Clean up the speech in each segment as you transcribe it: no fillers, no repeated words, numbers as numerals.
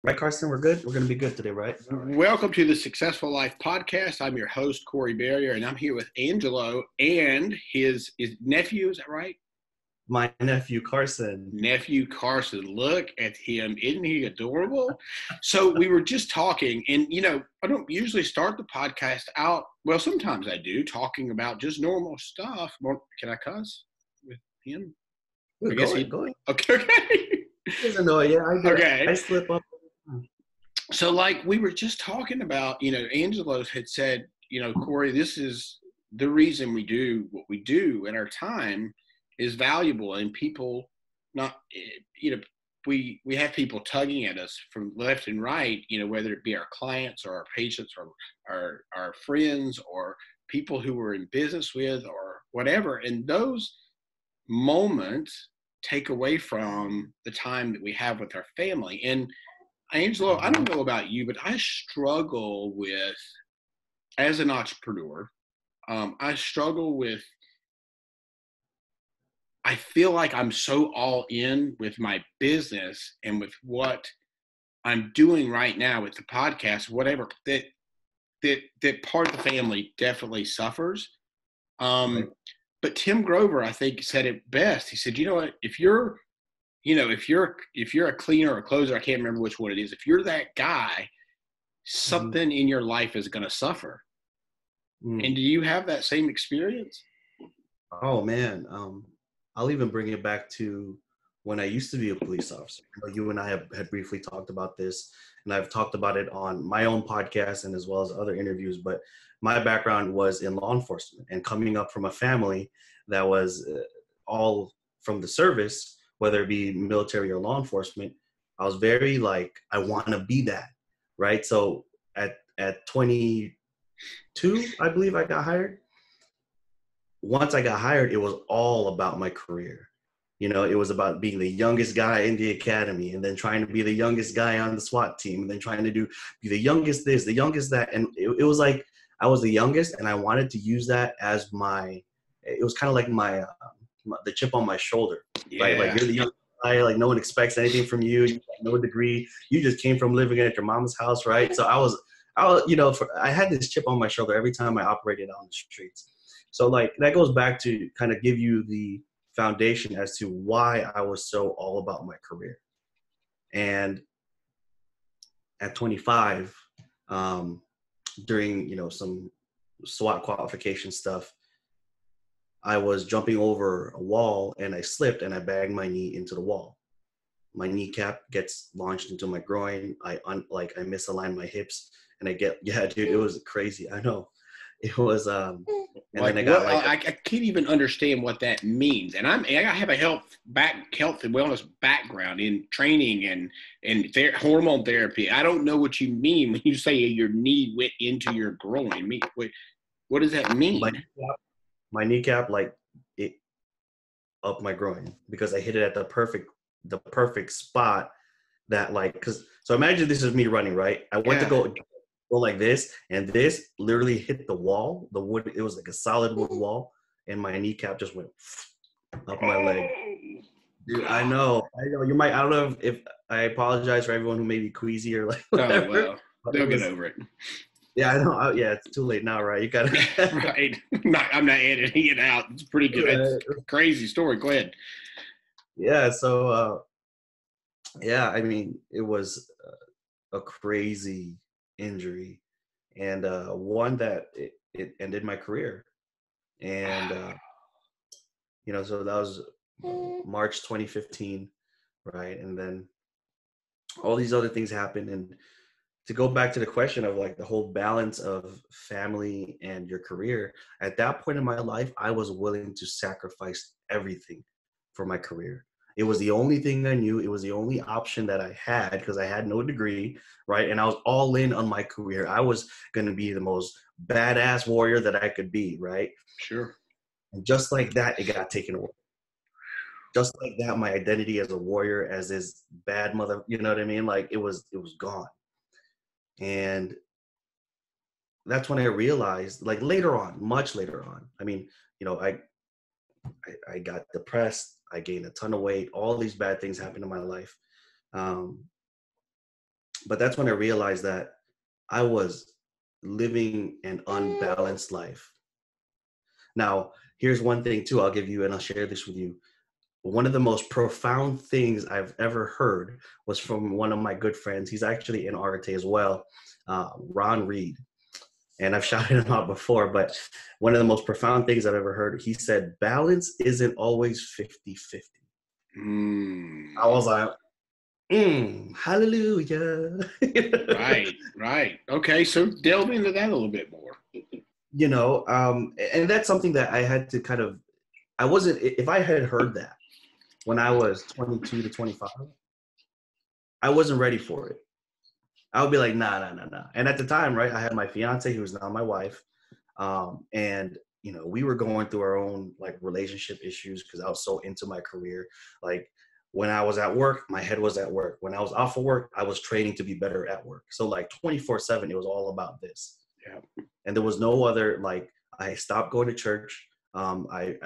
Right, Carson, we're good. We're going to be good today, right? Welcome to the Successful Life Podcast. I'm your host, Corey Barrier, and I'm here with Angelo and his nephew. Is that right? My nephew, Carson. Nephew Carson. Look at him. Isn't he adorable? So we were just talking, and, I don't usually start the podcast out. Well, sometimes I do, talking about just normal stuff. Can I cuss with him? I guess Go ahead. Okay. He doesn't know it yet. Okay. I slip up. So like we were just talking about, Angelo had said, Corey, this is the reason we do what we do, and our time is valuable, and people we have people tugging at us from left and right, whether it be our clients or our patients or our friends or people who we're in business with or whatever. And those moments take away from the time that we have with our family. And Angelo, I don't know about you, but I struggle with, as an entrepreneur, I feel like I'm so all in with my business and with what I'm doing right now with the podcast, whatever, that part of the family definitely suffers. Right. But Tim Grover, I think, said it best. He said, you know what, if you're a cleaner or a closer, I can't remember which one it is. If you're that guy, something in your life is going to suffer. And do you have that same experience? Oh man. I'll even bring it back to when I used to be a police officer. You and I had briefly talked about this, and I've talked about it on my own podcast and as well as other interviews. But my background was in law enforcement, and coming up from a family that was all from the service, whether it be military or law enforcement, I was very like, I want to be that, right? So at 22, I believe I got hired. Once I got hired, it was all about my career. It was about being the youngest guy in the academy, and then trying to be the youngest guy on the SWAT team, and then trying to be the youngest this, the youngest that. And it was like I was the youngest, and I wanted to use that as it was kind of like the chip on my shoulder, right? Like, you're the young guy, like no one expects anything from you. You got no degree. You just came from living at your mom's house, right? So I had this chip on my shoulder every time I operated on the streets. So like that goes back to kind of give you the foundation as to why I was so all about my career. And at 25, during some SWAT qualification stuff, I was jumping over a wall and I slipped and I banged my knee into the wall. My kneecap gets launched into my groin. I misaligned my hips and dude, it was crazy. I know. It was I can't even understand what that means. And I have a health and wellness background in training and hormone therapy. I don't know what you mean when you say your knee went into your groin. What does that mean? My kneecap, like, it up my groin because I hit it at the perfect spot that, like, so imagine this is me running, right? I went to go like this, and this literally hit the wall, the wood. It was like a solid wood wall, and my kneecap just went up my leg. Dude, I know. You might. I don't know if I apologize for everyone who may be queasy or like whatever. Oh, well, they'll get over it. Yeah, I know. Yeah, it's too late now, right? You got to. Right. I'm not editing it out. It's pretty good. It's a crazy story. Go ahead. Yeah. So, I mean, it was a crazy injury, and one that it ended my career. And so that was March 2015, right? And then all these other things happened. And to go back to the question of like the whole balance of family and your career, at that point in my life, I was willing to sacrifice everything for my career. It was the only thing I knew. It was the only option that I had because I had no degree, right? And I was all in on my career. I was going to be the most badass warrior that I could be, right? Sure. And just like that, it got taken away. Just like that, my identity as a warrior, as this bad mother, you know what I mean? Like it was gone. And that's when I realized, like later on, much later on, I mean, I got depressed. I gained a ton of weight. All these bad things happened in my life. But that's when I realized that I was living an unbalanced life. Now, here's one thing too, I'll give you, and I'll share this with you. One of the most profound things I've ever heard was from one of my good friends. He's actually in RTA as well, Ron Reed. And I've shouted him out before, but one of the most profound things I've ever heard, he said, balance isn't always 50-50. I was like, hallelujah. Right. Okay, so delve into that a little bit more. And that's something that I had to kind of, if I had heard that when I was 22 to 25, I wasn't ready for it. I would be like, nah. And at the time, right, I had my fiance, who is now my wife. And, we were going through our own like relationship issues because I was so into my career. Like when I was at work, my head was at work. When I was off of work, I was training to be better at work. So like 24/7, it was all about this. Yeah. And there was no other, like, I stopped going to church. I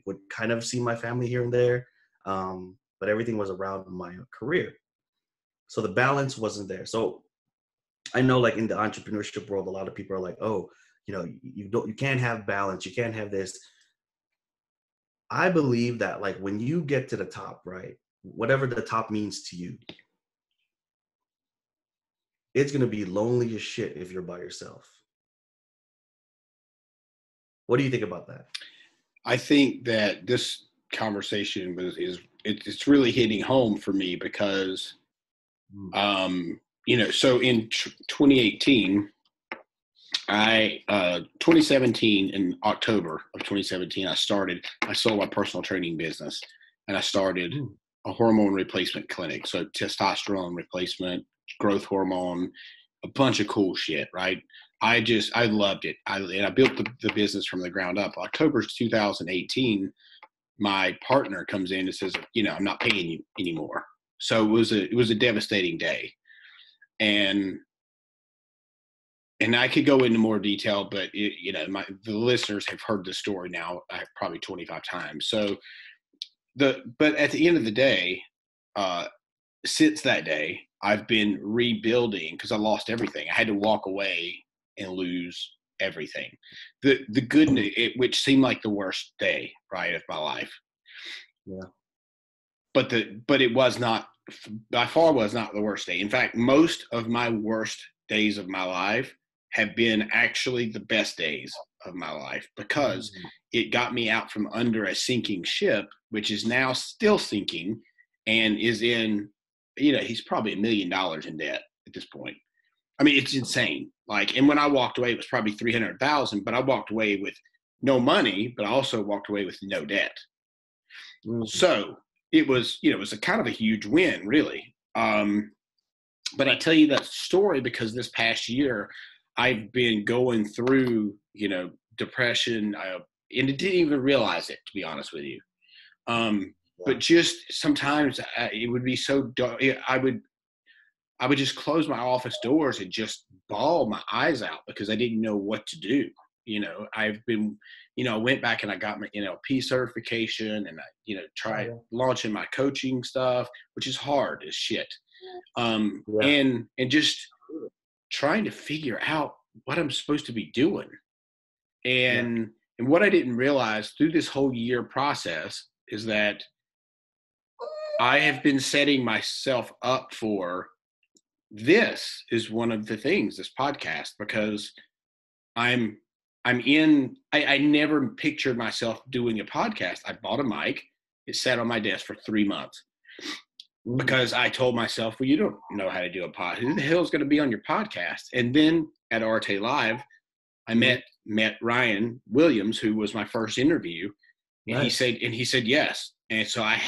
would kind of see my family here and there. But everything was around my career. So the balance wasn't there. So I know, like in the entrepreneurship world, a lot of people are like, oh, you can't have balance. You can't have this. I believe that like when you get to the top, right, whatever the top means to you, it's going to be lonely as shit if you're by yourself. What do you think about that? I think that this conversation it's really hitting home for me because, so in 2018, 2017, in October of 2017, I sold my personal training business, and I started a hormone replacement clinic. So testosterone replacement, growth hormone, a bunch of cool shit, right? I loved it. And I built the business from the ground up. October 2018, my partner comes in and says, I'm not paying you anymore. So it was a devastating day. And I could go into more detail, but the listeners have heard this story now probably 25 times. So but at the end of the day, since that day, I've been rebuilding because I lost everything. I had to walk away and lose everything. The good news, which seemed like the worst day, right, of my life. Yeah. But it was not, by far was not the worst day. In fact, most of my worst days of my life have been actually the best days of my life because it got me out from under a sinking ship, which is now still sinking and is in, he's probably $1 million in debt at this point. I mean, it's insane. Like, and when I walked away, it was probably 300,000, but I walked away with no money, but I also walked away with no debt. So it was, it was a kind of a huge win, really. But I tell you that story because this past year I've been going through, depression, and I didn't even realize it, to be honest with you. But just sometimes it would be so dark. I would just close my office doors and just bawl my eyes out because I didn't know what to do. I've been, I went back and I got my NLP certification and I, tried launching my coaching stuff, which is hard as shit. And just trying to figure out what I'm supposed to be doing. And what I didn't realize through this whole year process is that I have been setting myself up for this is one of the things, this podcast, because I never pictured myself doing a podcast. I bought a mic. It sat on my desk for 3 months because I told myself, well, you don't know how to do a podcast. Who the hell is going to be on your podcast? And then at RTA Live, I met Ryan Williams, who was my first interview. And he said yes. And so I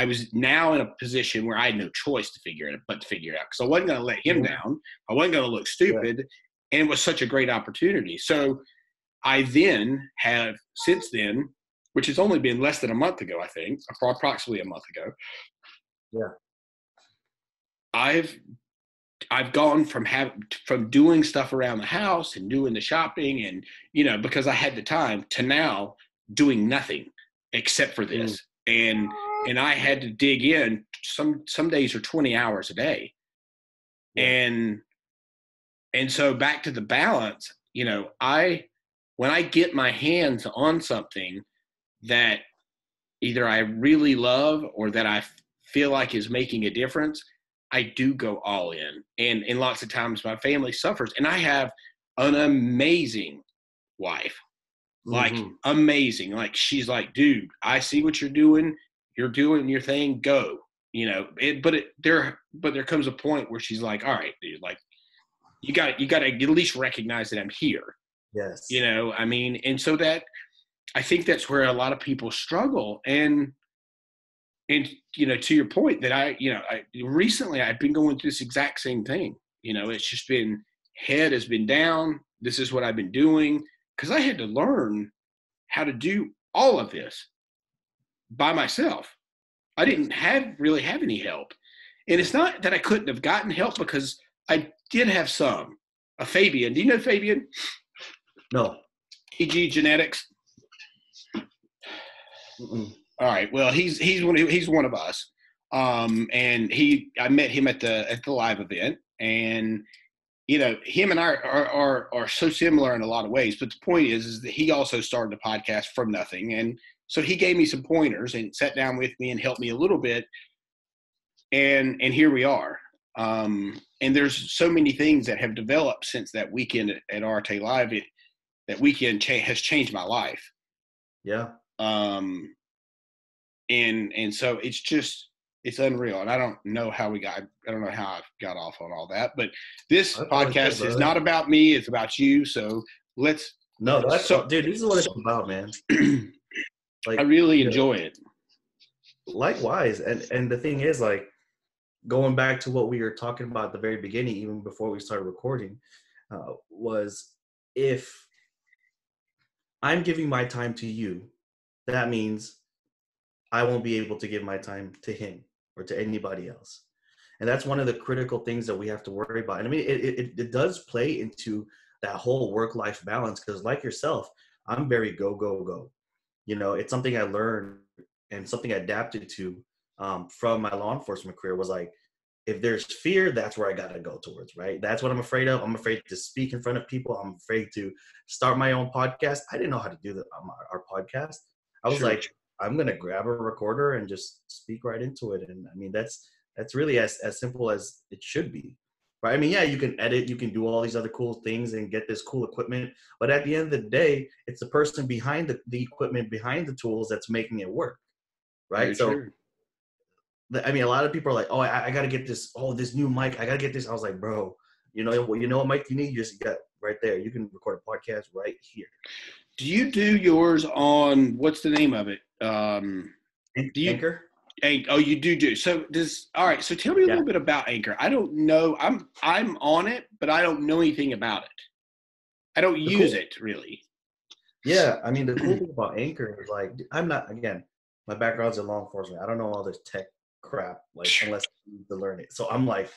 was now in a position where I had no choice to figure it out. Because I wasn't going to let him down. I wasn't going to look stupid. And it was such a great opportunity. So I then have, since then, which has only been less than a month ago, I think, approximately a month ago. Yeah. I've gone from doing stuff around the house and doing the shopping and, because I had the time, to now doing nothing except for this. And I had to dig in. Some days are 20 hours a day. Yeah. And so back to the balance, when I get my hands on something that either I really love or that I feel like is making a difference, I do go all in. And lots of times my family suffers. And I have an amazing wife, like Mm-hmm. amazing. Like she's like, dude, I see what you're doing. You're doing your thing. Go. But there comes a point where she's like, all right, dude, like you got to at least recognize that I'm here. Yes. I mean, and so that I think that's where a lot of people struggle. And to your point that recently I've been going through this exact same thing. It's just been head has been down. This is what I've been doing because I had to learn how to do all of this by myself. I Yes. didn't really have any help. And it's not that I couldn't have gotten help because I did have some. Fabian, do you know Fabian? No. EG Genetics. Mm-mm. All right. Well, he's one of us. And I met him at the live event, and him and I are so similar in a lot of ways. But the point is that he also started a podcast from nothing, and so he gave me some pointers and sat down with me and helped me a little bit. And here we are. And there's so many things that have developed since that weekend at Arte Live. That weekend has changed my life. Yeah. And so it's unreal. And I don't know how I got off on all that, but this That's all good, podcast is brother. not about me. It's about you. So No, so dude, this is what it's about, man. I Like, really enjoy it. likewise. And the thing is, like, going back to what we were talking about at the very beginning, even before we started recording, was if I'm giving my time to you, that means I won't be able to give my time to him or to anybody else. And that's one of the critical things that we have to worry about. And I mean, it does play into that whole work-life balance because, like yourself, I'm very go, go, go. It's something I learned and something I adapted to from my law enforcement career was like, if there's fear, that's where I got to go towards, right? That's what I'm afraid of. I'm afraid to speak in front of people. I'm afraid to start my own podcast. I didn't know how to do our podcast. I was Sure. like, I'm going to grab a recorder and just speak right into it. And I mean, that's really as simple as it should be, right? I mean, yeah, you can edit, you can do all these other cool things and get this cool equipment. But at the end of the day, it's the person behind the equipment, behind the tools that's making it work, right? Very So true. I mean, a lot of people are like, "Oh, I got to get this new mic. I got to get this." I was like, "Bro, you know what mic you need? You just got right there. You can record a podcast right here." Do you do yours on what's the name of it? Do you Anchor? Oh, you do. So all right. So tell me a Yeah. little bit about Anchor. I don't know. I'm on it, but I don't know anything about it. I don't The use cool, it really. yeah. I mean, the cool thing about Anchor is like, I'm not again. My background's in law enforcement. I don't know all this tech crap, like unless I need to learn it. So I'm like,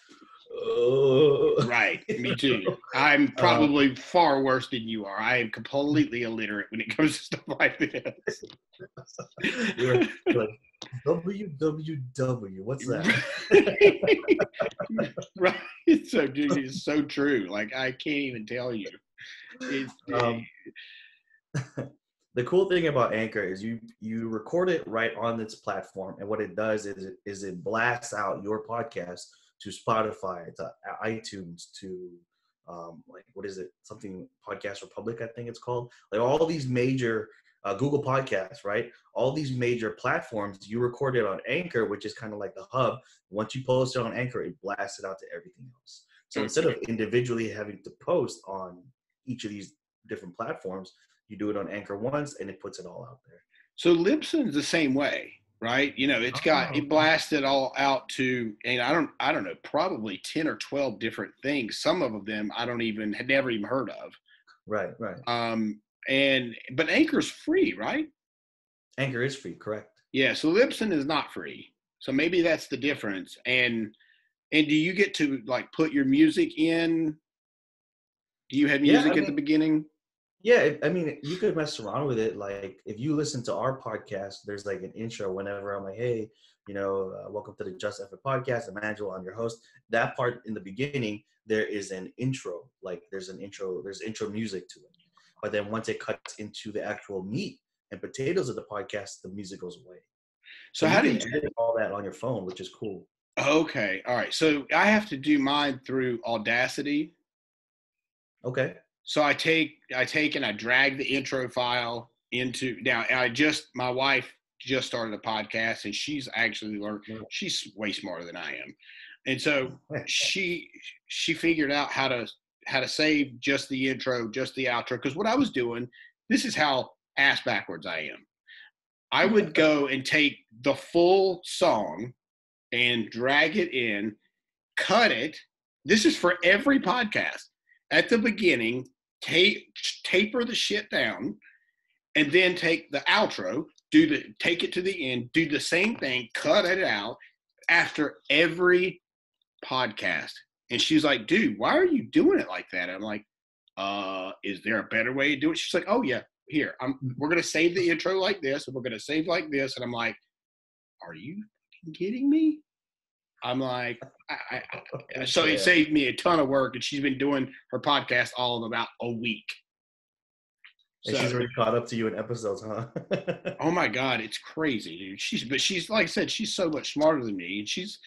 oh. Right. Me too. I'm um, probably far worse than you are. I am completely illiterate when it comes to stuff like this. you're like www. What's that? Right. So, dude, it's so true. Like, I can't even tell you. It's, um, the cool thing about Anchor is you record it right on its platform, and what it does is it blasts out your podcast to Spotify, to iTunes, to like what is it? Something Podcast Republic, I think it's called. Like all these major Google Podcasts, right? All these major platforms. You record it on Anchor, which is kind of like the hub. Once you post it on Anchor, it blasts it out to everything else. So instead of individually having to post on each of these different platforms, you do it on Anchor once, and it puts it all out there. so Libsyn's the same way, right? Oh, It blasted all out to, and I don't know, probably 10 or 12 different things. Some of them had never even heard of. right, right. But Anchor's free, right? Anchor is free, correct? Yeah. So Libsyn is not free. So maybe that's the difference. And do you get to like put your music in? Do you have Yeah, I music at the mean, beginning? yeah, I mean, you could mess around with it. Like, if you listen to our podcast, there's like an intro whenever I'm like, hey, welcome to the Just Effort podcast. I'm Angelo, I'm your host. that part in the beginning, there is an intro, like there's intro music to it. But then once it cuts into the actual meat and potatoes of the podcast, the music goes away. So So you how do can you, edit all that on your phone, which is cool. okay, all right. So I have to do mine through Audacity. Okay. So I take and I drag the intro file into now. My wife just started a podcast and she's actually learned. She's way smarter than I am, and so she figured out how to save just the intro, just the outro. Because what I was doing, this is how ass backwards I am. I would go and take the full song and drag it in, cut it. This is for every podcast. At the beginning, taper the shit down, and then take the outro, take it to the end, do the same thing, cut it out after every podcast. And she's like, dude, why are you doing it like that? And I'm like, is there a better way to do it? She's like, oh yeah, here, we're gonna save the intro like this, and we're gonna save like this. And I'm like, are you kidding me? I'm like, so it saved me a ton of work, and she's been doing her podcast all in about a week. And she's already caught up to you in episodes, huh? Oh my God, it's crazy, dude. She's like I said, she's so much smarter than me, and she's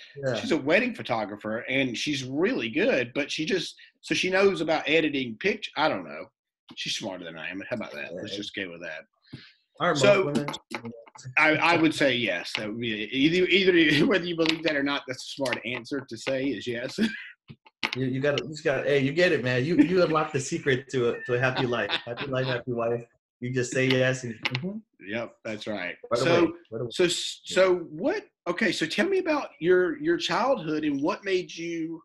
a wedding photographer, and she's really good. But so she knows about editing picture. I don't know. She's smarter than I am. How about that? Let's just go with that. Are So most women? I would say yes. That would be either whether you believe that or not. That's a smart answer to say is yes. You got hey, you get it, man. You unlock the secret to a happy life. Happy life, happy wife. You just say yes. And, Yep, that's right. Right away. So what? Okay, so tell me about your childhood and what made you.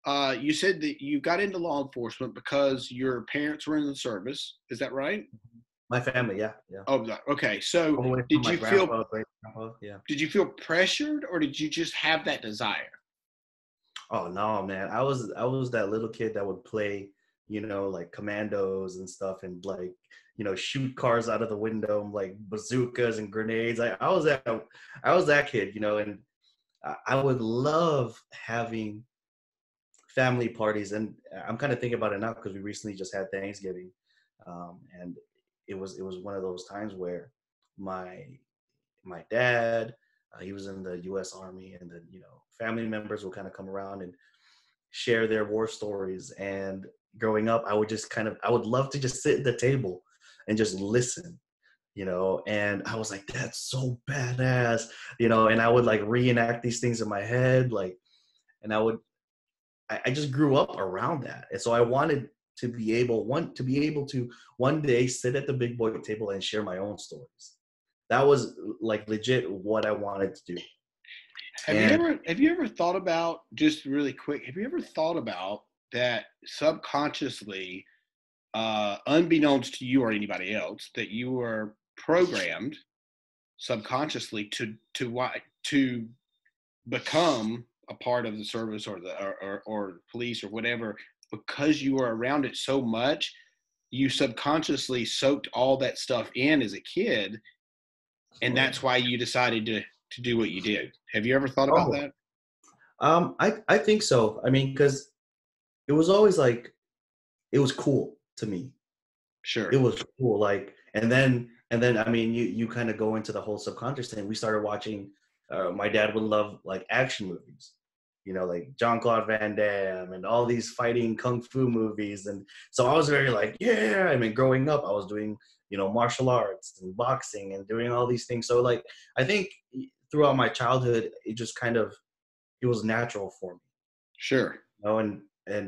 You said that you got into law enforcement because your parents were in the service. Is that right? My family, yeah. Oh, okay. So did you feel? Yeah. Did you feel pressured, or did you just have that desire? Oh no, man. I was that little kid that would play, like commandos and stuff, and like, shoot cars out of the window, like bazookas and grenades. I was that kid, and I would love having family parties. And I'm kind of thinking about it now because we recently just had Thanksgiving, and it was one of those times where my dad, he was in the U.S. Army, and then family members will kind of come around and share their war stories. And growing up, I would love to just sit at the table and just listen, and I was like, that's so badass, and I would like reenact these things in my head, like, and I just grew up around that. And so I wanted to be able to one day sit at the big boy table and share my own stories. That was like legit what I wanted to do. Have you ever thought about, just really quick, have you ever thought about that subconsciously, unbeknownst to you or anybody else, that you were programmed subconsciously to become a part of the service or or police or whatever, because you were around it so much, you subconsciously soaked all that stuff in as a kid, and that's why you decided to do what you did. Have you ever thought about that? I think so. I mean, because it was always like, it was cool to me. Sure. It was cool. Like, and then I mean, you kind of go into the whole subconscious thing. We started watching. My dad would love like action movies, like Jean-Claude Van Damme and all these fighting kung fu movies. And so I was very like, yeah. I mean, growing up, I was doing martial arts and boxing and doing all these things. So like, I think throughout my childhood, it was natural for me. Sure. And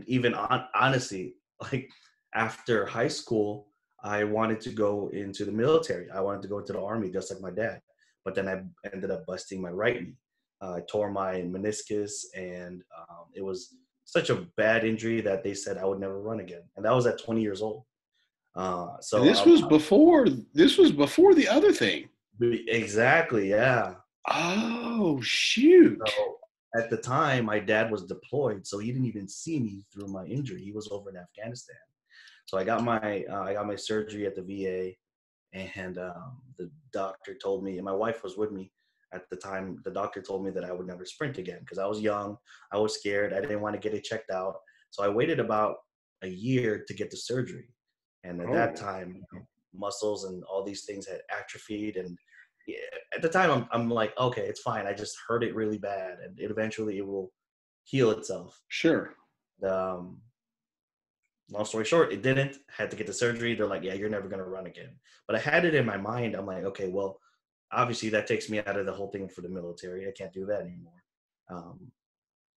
even honestly, like after high school, I wanted to go into the military. I wanted to go into the Army just like my dad. But then I ended up busting my right knee. I tore my meniscus, and it was such a bad injury that they said I would never run again. And that was at 20 years old. So this was before the other thing. Exactly, yeah. Oh, shoot. So at the time, my dad was deployed, so he didn't even see me through my injury. He was over in Afghanistan. So I got my surgery at the VA, and the doctor told me, and my wife was with me. At the time, the doctor told me that I would never sprint again because I was young, I was scared, I didn't want to get it checked out. So I waited about a year to get the surgery. And at that Oh, time, muscles and all these things had atrophied. And yeah, at the time, I'm like, okay, it's fine. I just hurt it really bad, and eventually it will heal itself. sure. Um, Long story short, it didn't. Had to get the surgery. They're like, yeah, you're never gonna run again. But I had it in my mind. I'm like, okay, well, obviously that takes me out of the whole thing for the military. I can't do that anymore. Um,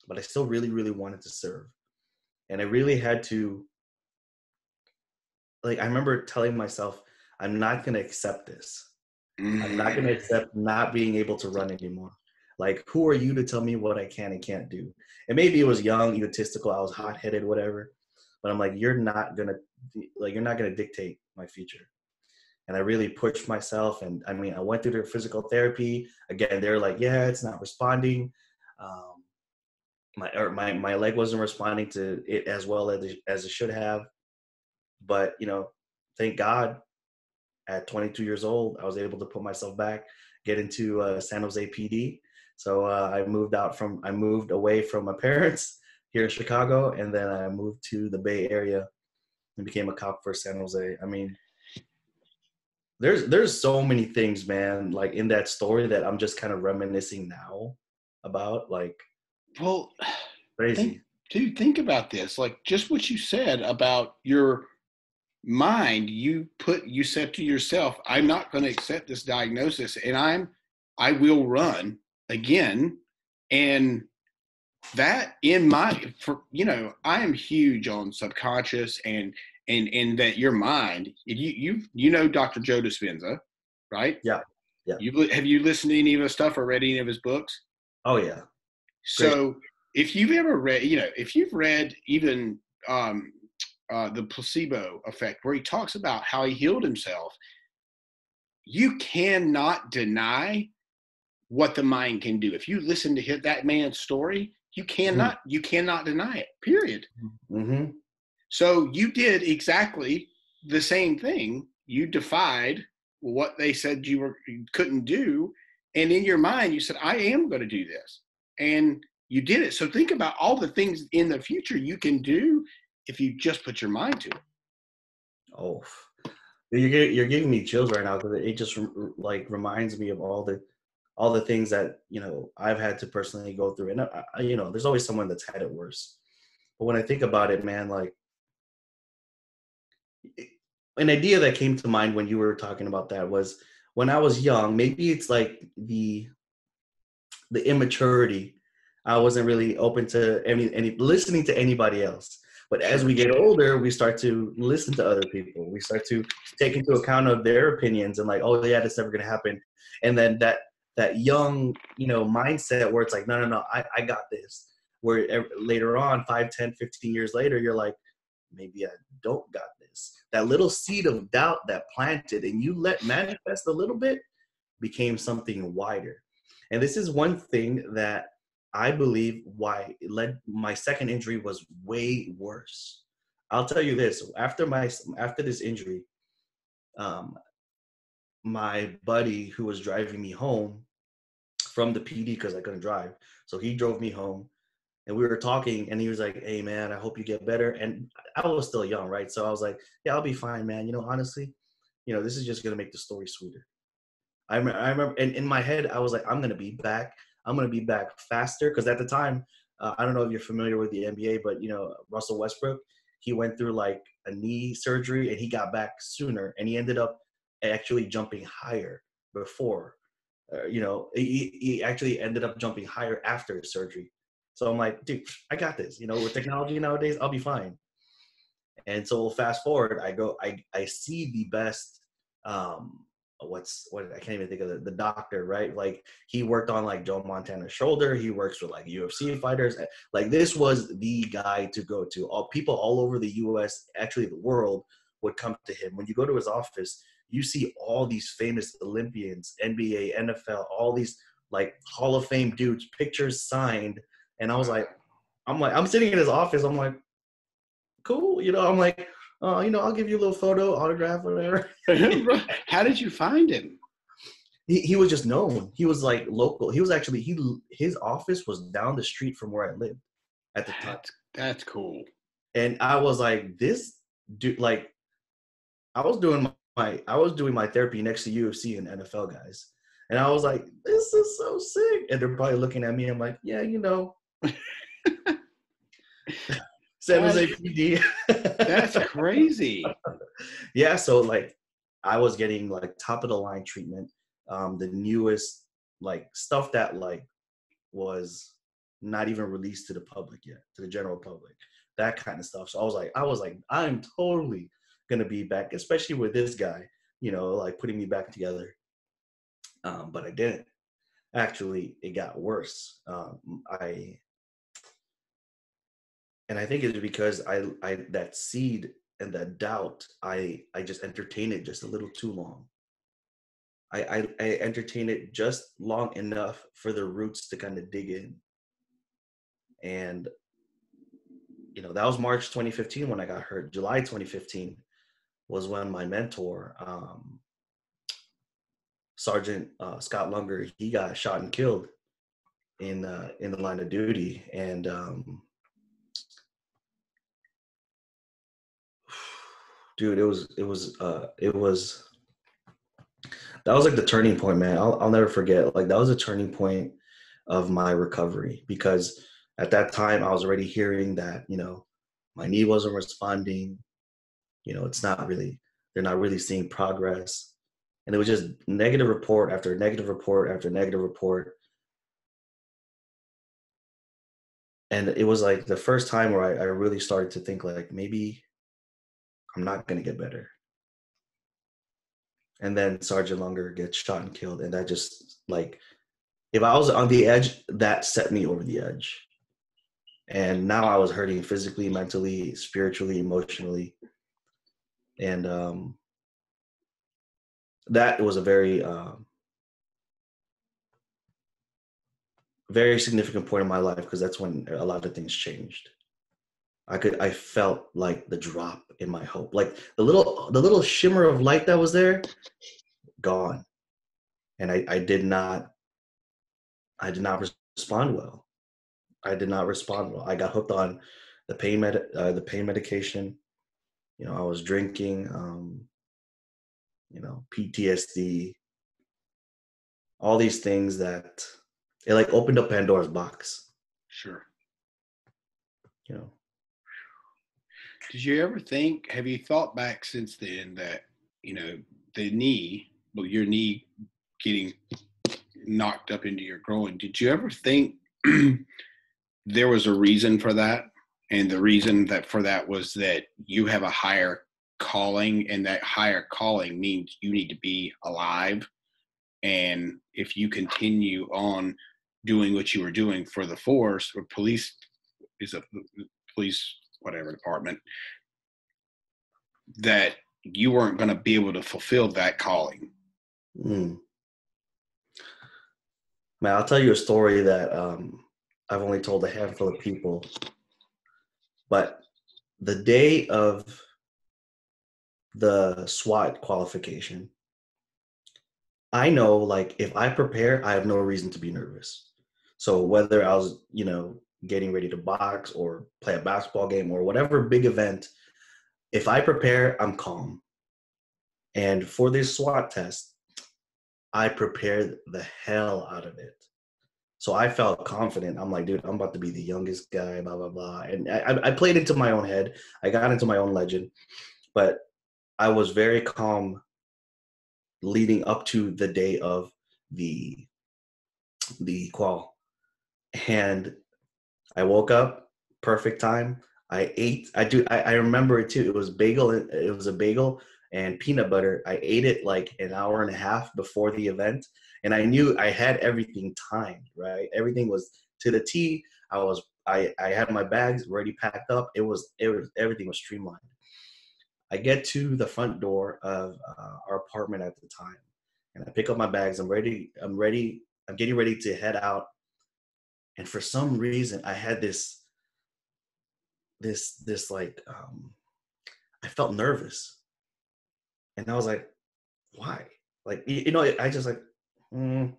but I still really, really wanted to serve, and I really had to. Like, I remember telling myself, I'm not gonna accept this. I'm not going to Mm, accept not being able to run anymore. Like, who are you to tell me what I can and can't do? And maybe it was young, egotistical, I was hot headed, whatever. But I'm like, you're not going to dictate my future. And I really pushed myself. And I mean, I went through their physical therapy. Again, they're like, yeah, it's not responding. Um, my leg wasn't responding to it as well as it should have. But, thank God at 22 years old, I was able to put myself back, get into San Jose PD. So I moved away from my parents here in Chicago, and then I moved to the Bay Area and became a cop for San Jose. I mean, there's so many things, man, like in that story that I'm just kind of reminiscing now about, like well, think, crazy. dude, think about this. Like just what you said about your mind. You said to yourself, "I'm not going to accept this diagnosis, and I will run again." And that in my for I am huge on subconscious and that your mind. You know Dr. Joe Dispenza, right? Yeah, yeah. Have you listened to any of his stuff or read any of his books? Oh yeah, great. So if you've ever read, if you've read even um, the placebo effect, where he talks about how he healed himself, you cannot deny what the mind can do. If you listen to that man's story, Mm-hmm. you cannot deny it. Period. Mm-hmm. So you did exactly the same thing. You defied what they said you couldn't do, and in your mind you said, "I am going to do this," and you did it. So think about all the things in the future you can do if you just put your mind to it. Oh, you're giving me chills right now because it just like reminds me of all the things that I've had to personally go through, and there's always someone that's had it worse. But when I think about it, man, like an idea that came to mind when you were talking about that was when I was young. Maybe it's like the immaturity. I wasn't really open to any listening to anybody else. But as Sure. we get older, we start to listen to other people. We start to take into account of their opinions and like, oh yeah, that's never gonna happen. And then that young, mindset where it's like, no, no, no, I got this. Where later on, 5, 10, 15 years later, you're like, maybe I don't got this. That little seed of doubt that planted and you let manifest a little bit became something wider. And this is one thing that I believe why it led my second injury was way worse. I'll tell you this: after this injury, um, my buddy who was driving me home from the PD because I couldn't drive, so he drove me home, and we were talking, and he was like, "Hey, man, I hope you get better." And I was still young, right? So I was like, "Yeah, I'll be fine, man. Honestly, this is just gonna make the story sweeter." I remember in my head, I was like, I'm going to be back. I'm going to be back faster. Because at the time, I don't know if you're familiar with the NBA, but, Russell Westbrook, he went through like a knee surgery and he got back sooner. And he ended up actually jumping higher before. He actually ended up jumping higher after his surgery. So I'm like, dude, I got this. With technology nowadays, I'll be fine. And so fast forward, I see the best, what I can't even think of the doctor, right? Like he worked on like Joe Montana's shoulder. He works with like UFC fighters. Like this was the guy to go to. All people all over the US, actually the world, would come to him. When you go to his office, you see all these famous Olympians, NBA, NFL, all these like Hall of Fame dudes, pictures signed. And I'm sitting in his office. I'm like, cool. I'm like, I'll give you a little photo, autograph, whatever. How did you find him? he was just known. He was like local. He was actually his office was down the street from where I lived at the time. That's cool. And I was like, this dude, like I was doing my therapy next to UFC and NFL guys. And I was like, this is so sick. And they're probably looking at me. I'm like, yeah, you know. San Jose PD. That's crazy. Yeah, so like I was getting like top of the line treatment, the newest like stuff that like was not even released to the public yet, to the general public, that kind of stuff. So I was like, I'm totally gonna be back, especially with this guy, you know, like putting me back together. But I didn't. Actually, it got worse. I think it's because I that seed and that doubt, I just entertained it just a little too long. I entertained it just long enough for the roots to kind of dig in. And you know, that was March 2015 when I got hurt. July 2015 was when my mentor, Sergeant Scott Lunger, he got shot and killed in the line of duty. And dude, it was that was like the turning point, man. I'll never forget. Like that was a turning point of my recovery, because at that time I was already hearing that, you know, my knee wasn't responding. You know, they're not really seeing progress. And it was just negative report after negative report after negative report. And it was like the first time where I really started to think like, maybe I'm not going to get better. And then Sergeant Lunger gets shot and killed. And that just like, if I was on the edge, that set me over the edge. And now I was hurting physically, mentally, spiritually, emotionally. And that was a very significant point in my life, because that's when a lot of things changed. I felt like the drop in my hope, like the little shimmer of light that was there, gone. And I did not respond well. I did not respond well. I got hooked on the pain medication. You know, I was drinking, you know, PTSD, all these things that it like opened up Pandora's box. Sure. You know. Did you ever think, have you thought back since then that, you know, your knee getting knocked up into your groin, did you ever think there was a reason for that? And the reason for that was that you have a higher calling, and that higher calling means you need to be alive. And if you continue on doing what you were doing for the force or police, whatever department, that you weren't going to be able to fulfill that calling. Man, I'll tell you a story that I've only told a handful of people. But the day of the SWAT qualification, I know, like, if I prepare, I have no reason to be nervous. So whether I was, you know, getting ready to box or play a basketball game or whatever big event, if I prepare, I'm calm. And for this SWAT test, I prepared the hell out of it. So I felt confident. I'm like, dude, I'm about to be the youngest guy, blah, blah, blah. And I played into my own head. I got into my own legend. But I was very calm leading up to the day of the qual. And I woke up, perfect time. I ate. I remember it too. It was bagel. It was a bagel and peanut butter. I ate it like an hour and a half before the event, and I knew I had everything timed. Right, everything was to the T. I had my bags ready, packed up. It was everything was streamlined. I get to the front door of our apartment at the time, and I pick up my bags. I'm ready. I'm getting ready to head out. And for some reason, I had this like, I felt nervous. And I was like, why? Like, you know, I just like, mm,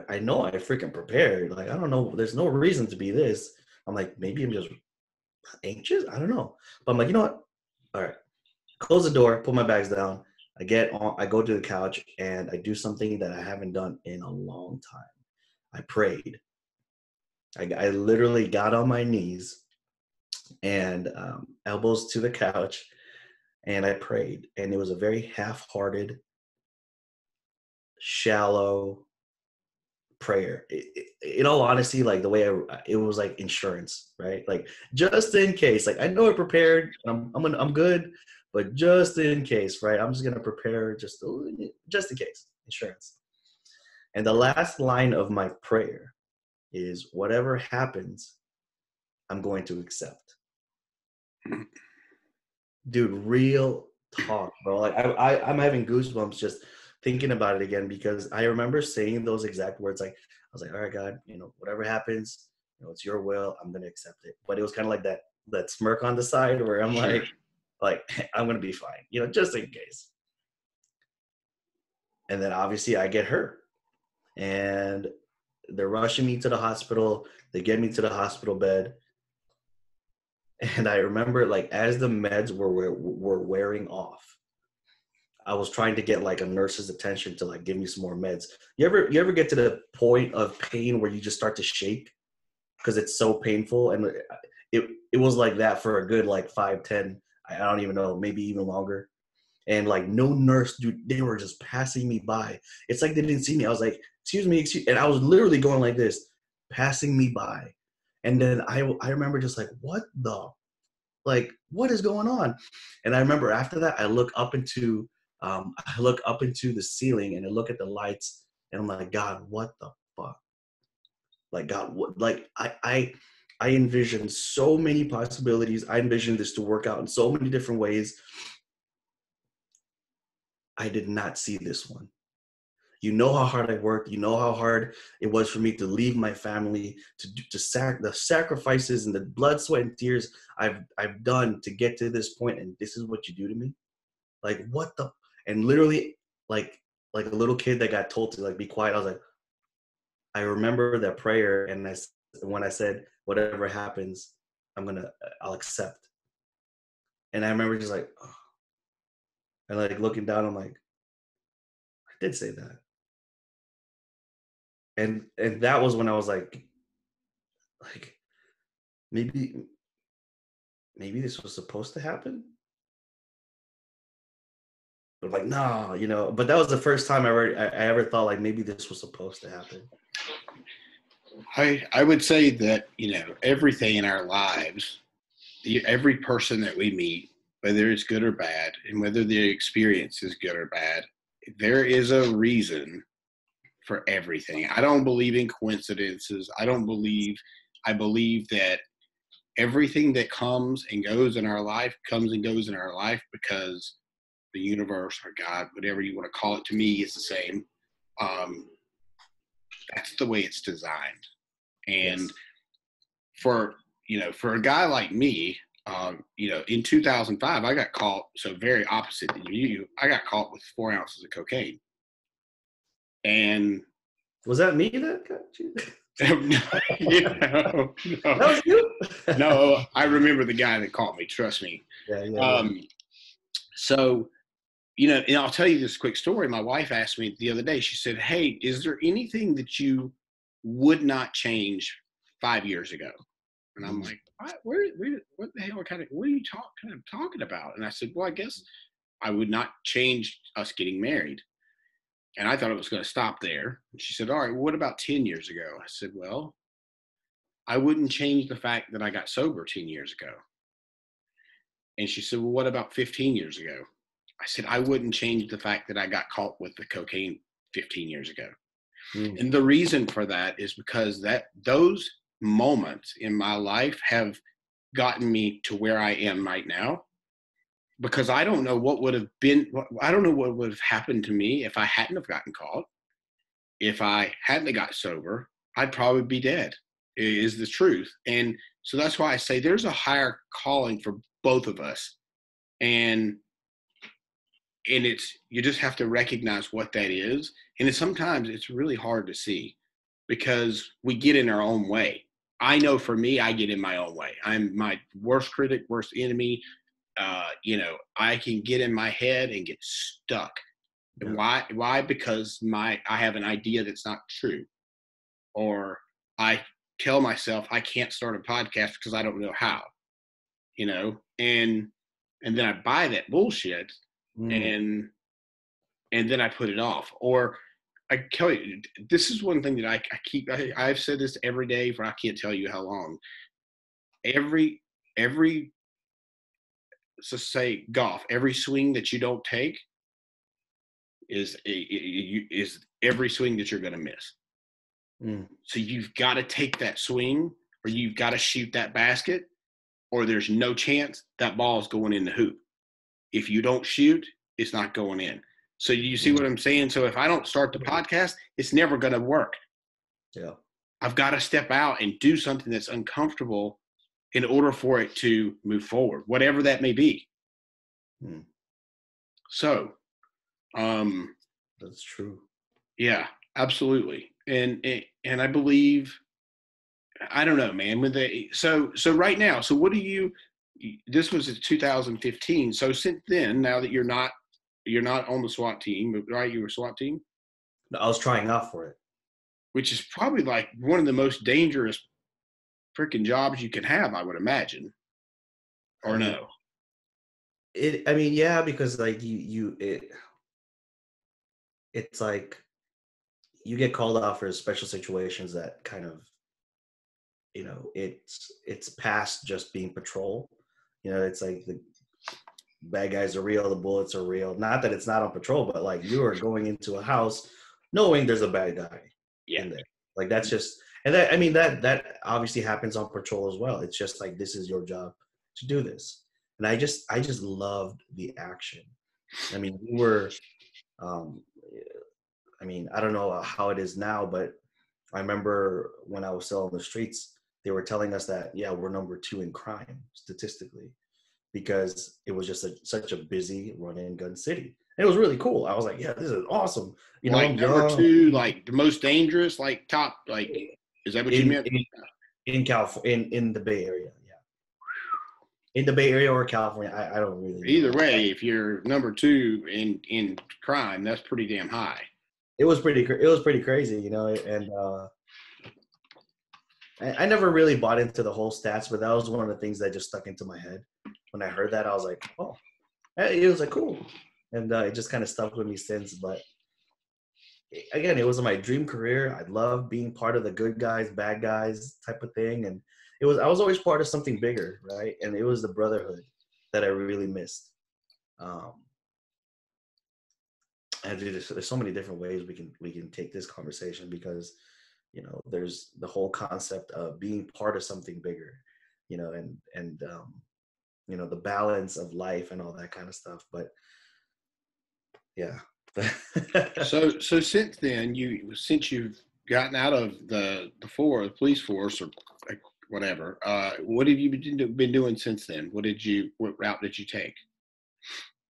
I know I freaking prepared. Like, I don't know. There's no reason to be this. I'm like, maybe I'm just anxious. I don't know. But I'm like, you know what? All right. Close the door, put my bags down. I go to the couch and I do something that I haven't done in a long time. I prayed. I literally got on my knees and elbows to the couch and I prayed. And it was a very half-hearted, shallow prayer. In all honesty, like the way it was like insurance, right? Like just in case. Like I know I prepared. I'm good, but just in case, right? I'm just gonna prepare just in case. Insurance. And the last line of my prayer is, whatever happens, I'm going to accept. Dude, real talk, bro. Like I'm having goosebumps just thinking about it again, because I remember saying those exact words. Like I was like, all right, God, whatever happens, it's your will. I'm gonna accept it. But it was kind of like that smirk on the side where I'm Sure. like I'm gonna be fine, just in case. And then obviously I get hurt, and they're rushing me to the hospital. They get me to the hospital bed. And I remember, like, as the meds were wearing off, I was trying to get like a nurse's attention to like give me some more meds. You ever get to the point of pain where you just start to shake because it's so painful? And it was like that for a good like 5, 10, I don't even know, maybe even longer. And like no nurse, dude, they were just passing me by. It's like they didn't see me. I was like, excuse me, and I was literally going like this, passing me by. And then I remember just like, what is going on? And I remember after that, I look up into the ceiling and I look at the lights and I'm like, God, what the fuck? Like, God, what? Like, I envisioned so many possibilities. I envisioned this to work out in so many different ways. I did not see this one. You know how hard I worked. You know how hard it was for me to leave my family, the sacrifices and the blood, sweat, and tears I've done to get to this point, and this is what you do to me. Like, what the? And literally, like a little kid that got told to like be quiet. I was like, I remember that prayer, and when I said, whatever happens, I'll accept. And I remember just like, oh. And like looking down, I'm like, I did say that. And that was when I was like maybe this was supposed to happen. But like, no, but that was the first time I ever thought like maybe this was supposed to happen. I would say that, everything in our lives, every person that we meet, whether it's good or bad, and whether the experience is good or bad, there is a reason for everything. I don't believe in coincidences. I believe that everything that comes and goes in our life comes and goes in our life because the universe or God, whatever you want to call it, to me is the same. That's the way it's designed. And Yes. for a guy like me, in 2005, I got caught. So very opposite than you. I got caught with 4 ounces of cocaine. And Was that me that got you? no, That was you? no, I remember the guy that caught me. Trust me. Yeah. So, and I'll tell you this quick story. My wife asked me the other day. She said, "Hey, is there anything that you would not change 5 years ago?" And I'm like, what the hell what are you talking about? And I said, well, I guess I would not change us getting married. And I thought it was going to stop there. And she said, all right, well, what about 10 years ago? I said, well, I wouldn't change the fact that I got sober 10 years ago. And she said, well, what about 15 years ago? I said, I wouldn't change the fact that I got caught with the cocaine 15 years ago. And the reason for that is because those moments in my life have gotten me to where I am right now, because I don't know what would have happened to me if I hadn't have gotten caught. If I hadn't got sober, I'd probably be dead, is the truth. And so that's why I say there's a higher calling for both of us. And and you just have to recognize what that is. And sometimes it's really hard to see because we get in our own way. I know for me, I get in my own way. I'm my worst critic, worst enemy. I can get in my head and get stuck. And Yeah. why? Because I have an idea that's not true, or I tell myself I can't start a podcast because I don't know how, and then I buy that bullshit, Mm. and then I put it off. Or I tell you, this is one thing that I've said this every day for I can't tell you how long. Every so say golf, every swing that you don't take is every swing that you're going to miss. Mm. So you've got to take that swing, or you've got to shoot that basket, or there's no chance that ball is going in the hoop. If you don't shoot, it's not going in. So you see what I'm saying? So if I don't start the podcast, it's never going to work. Yeah. I've got to step out and do something that's uncomfortable in order for it to move forward, whatever that may be. Mm. So, That's true. yeah, absolutely. And I believe, I don't know, man, so right now, so what do you, this was in 2015. So since then, now that you're not on the SWAT team, right? You were SWAT team, No, I was trying out for it. which is probably like one of the most dangerous freaking jobs you can have, I would imagine. I Or mean, no? yeah, because like it's like you get called out for special situations that kind of, it's past just being patrol. It's like the bad guys are real, the bullets are real. Not that it's not on patrol, but like you are going into a house knowing there's a bad guy Yeah. in there. Like that's just, and that, I mean, that obviously happens on patrol as well. It's just like, this is your job to do this. And I just loved the action. I mean, um, I mean, I don't know how it is now, but I remember when I was still on the streets, they were telling us that, yeah, we're number 2 in crime statistically, because it was just such a busy run-in gun city. And it was really cool. I was like, yeah, this is awesome. Like I'm number young. two, like the most dangerous, like top, like, is that what you in meant? in California, in the Bay Area, yeah, in the Bay Area or California. I don't really Either know. way, if you're number 2 in crime, that's pretty damn high. It was pretty crazy, and I never really bought into the whole stats, but that was one of the things that just stuck into my head. When I heard that, I was like, oh, it was like cool, and it just kind of stuck with me since. But again, it was my dream career. I loved being part of the good guys, bad guys type of thing, and I was always part of something bigger, right? And it was the brotherhood that I really missed. Um, and there's so many different ways we can take this conversation, because there's the whole concept of being part of something bigger, and the balance of life and all that kind of stuff. But yeah. So since then, since you've gotten out of the police force, or like whatever, what have you been doing since then? What route did you take?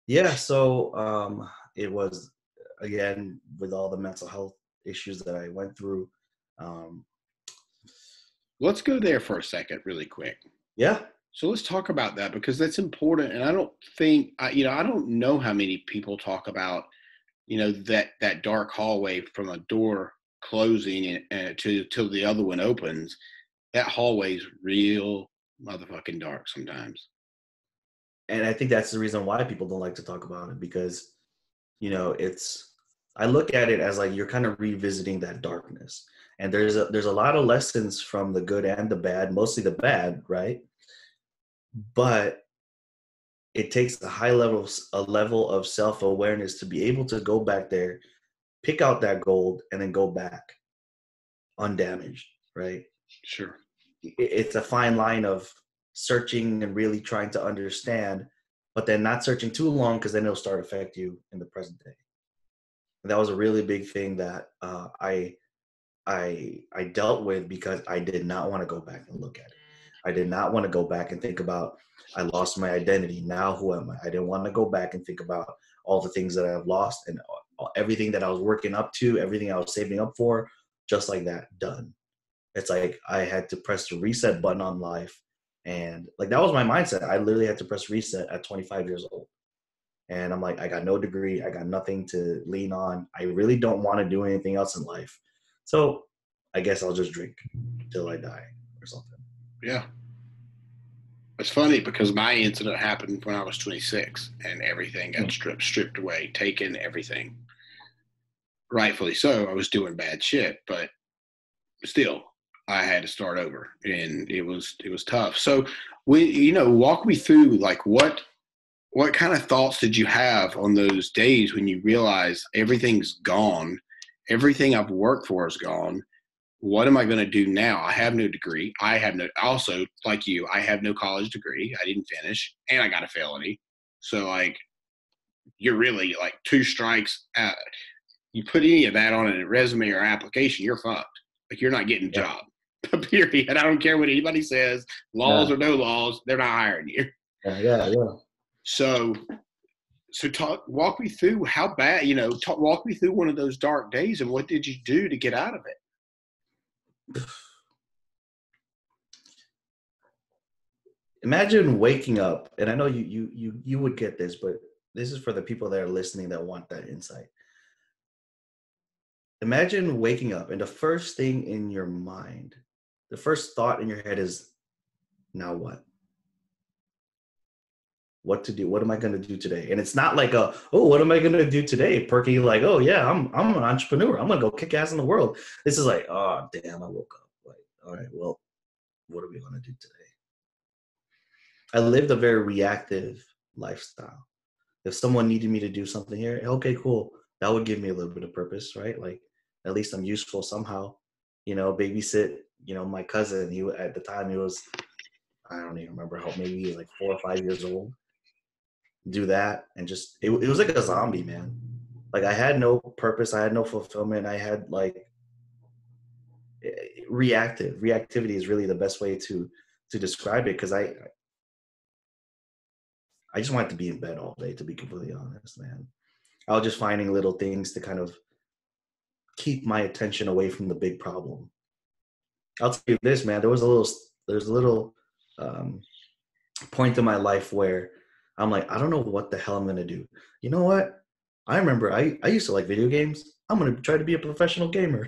Yeah, so it was, again, with all the mental health issues that I went through. um, Let's go there for a second, really quick. yeah. So let's talk about that, because that's important. And I don't think, I don't know how many people talk about, that dark hallway from a door closing and to till the other one opens. That hallway's real motherfucking dark sometimes. And I think that's the reason why people don't like to talk about it, because it's, I look at it as like you're kind of revisiting that darkness, and there's a lot of lessons from the good and the bad, mostly the bad, right? But it takes a level of self-awareness to be able to go back there, pick out that gold, and then go back undamaged, right? Sure. It's a fine line of searching and really trying to understand, but then not searching too long, because then it'll start affect you in the present day. And that was a really big thing that I dealt with, because I did not want to go back and look at it. I did not want to go back and think about, I lost my identity. Now who am I? I didn't want to go back and think about all the things that I've lost and everything that I was working up to, everything I was saving up for, just like that, done. It's like I had to press the reset button on life. And like that was my mindset. I literally had to press reset at 25 years old. And I'm like, I got no degree. I got nothing to lean on. I really don't want to do anything else in life. So I guess I'll just drink till I die or something. Yeah. It's funny because my incident happened when I was 26 and everything got stripped away, taken, everything. Rightfully so. I was doing bad shit, but still I had to start over, and it was tough. So walk me through like what kind of thoughts did you have on those days when you realize everything's gone, everything I've worked for is gone? What am I going to do now? I have no degree. Also, like you, I have no college degree. I didn't finish, and I got a felony. So like, you're really like two strikes. You put any of that on a resume or application, you're fucked. Like, you're not getting a job. Period. I don't care what anybody says, laws or no laws, they're not hiring you. Yeah. So walk me through how bad, walk me through one of those dark days and what did you do to get out of it? Imagine waking up, and I know you would get this, but this is for the people that are listening that want that insight. Imagine waking up and the first thing in your mind, the first thought in your head is, now what? What to do? What am I going to do today? And it's not like what am I going to do today? Perky, like, oh yeah, I'm an entrepreneur. I'm going to go kick ass in the world. This is like, oh damn, I woke up. Like, all right, well, what are we going to do today? I lived a very reactive lifestyle. If someone needed me to do something here, okay, cool. That would give me a little bit of purpose, right? Like, at least I'm useful somehow. Babysit, my cousin, at the time he was, I don't even remember how, maybe like 4 or 5 years old. Do that, and just, it was like a zombie, man. Like, I had no purpose. I had no fulfillment. I had like reactivity is really the best way to describe it. Cause I just wanted to be in bed all day, to be completely honest, man. I was just finding little things to kind of keep my attention away from the big problem. I'll tell you this, man. There's a little point in my life where I'm like, I don't know what the hell I'm gonna do. You know what? I remember I used to like video games. I'm gonna try to be a professional gamer.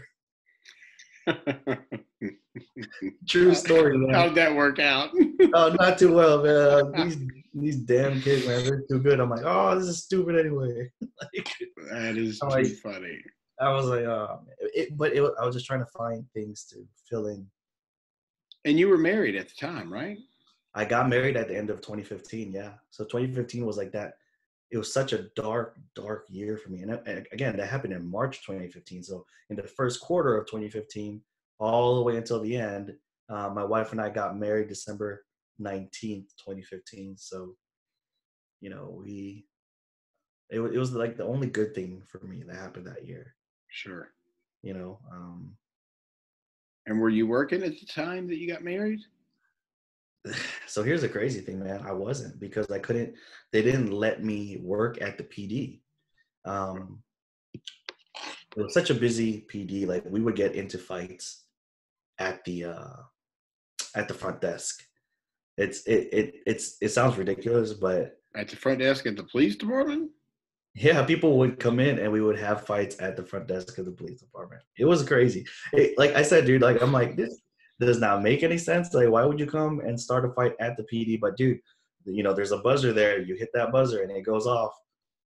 True story, man. How'd that work out? Not too well, man. These damn kids, man, they're too good. I'm like, oh, this is stupid anyway. That is too funny. I was like, I was just trying to find things to fill in. And you were married at the time, right? I got married at the end of 2015. Yeah. So 2015 was like that. It was such a dark year for me. And again, that happened in March 2015. So in the first quarter of 2015, all the way until the end, my wife and I got married December 19th, 2015. So, it was like the only good thing for me that happened that year. Sure. And were you working at the time that you got married? So here's the crazy thing, man. I wasn't, because they didn't let me work at the PD. It was such a busy PD. Like, we would get into fights at the front desk. It sounds ridiculous, but at the front desk at the police department? Yeah, people would come in and we would have fights at the front desk of the police department. It was crazy. Like I said, dude, like, I'm like, this does not make any sense. Like, why would you come and start a fight at the PD? But dude, there's a buzzer there. You hit that buzzer and it goes off.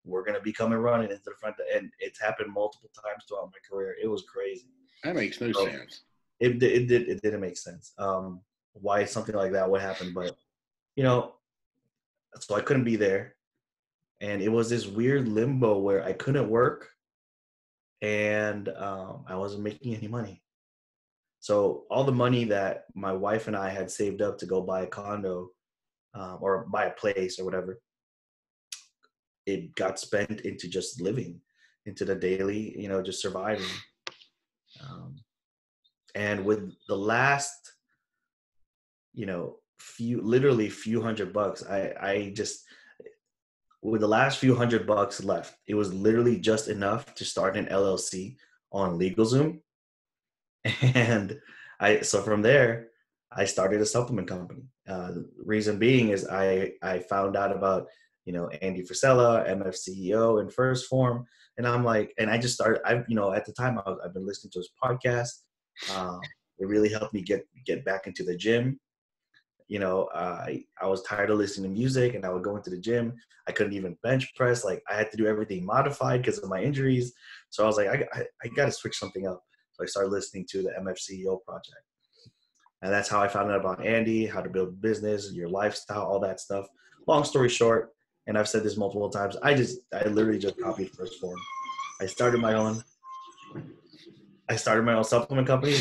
We're going to be coming running into the front. And it's happened multiple times throughout my career. It was crazy. That makes no sense. It didn't make sense. Why something like that would happen. But, so I couldn't be there. And it was this weird limbo where I couldn't work and I wasn't making any money. So all the money that my wife and I had saved up to go buy a condo or buy a place or whatever, it got spent into just living, into the daily, just surviving. And with the last literally few $100. I just, with the last few $100 left, it was literally just enough to start an LLC on LegalZoom. And so from there, I started a supplement company. Reason being is I found out about, Andy Frisella, MF CEO in First Form. And I'm like, and I just started, at the time I've been listening to his podcast. It really helped me get back into the gym. I was tired of listening to music, and I would go into the gym. I couldn't even bench press. Like, I had to do everything modified because of my injuries. So I was like, I got to switch something up. So I started listening to the MFCEO project. And that's how I found out about Andy, how to build a business, your lifestyle, all that stuff. Long story short, and I've said this multiple times, I literally just copied First Form. I started my own supplement company,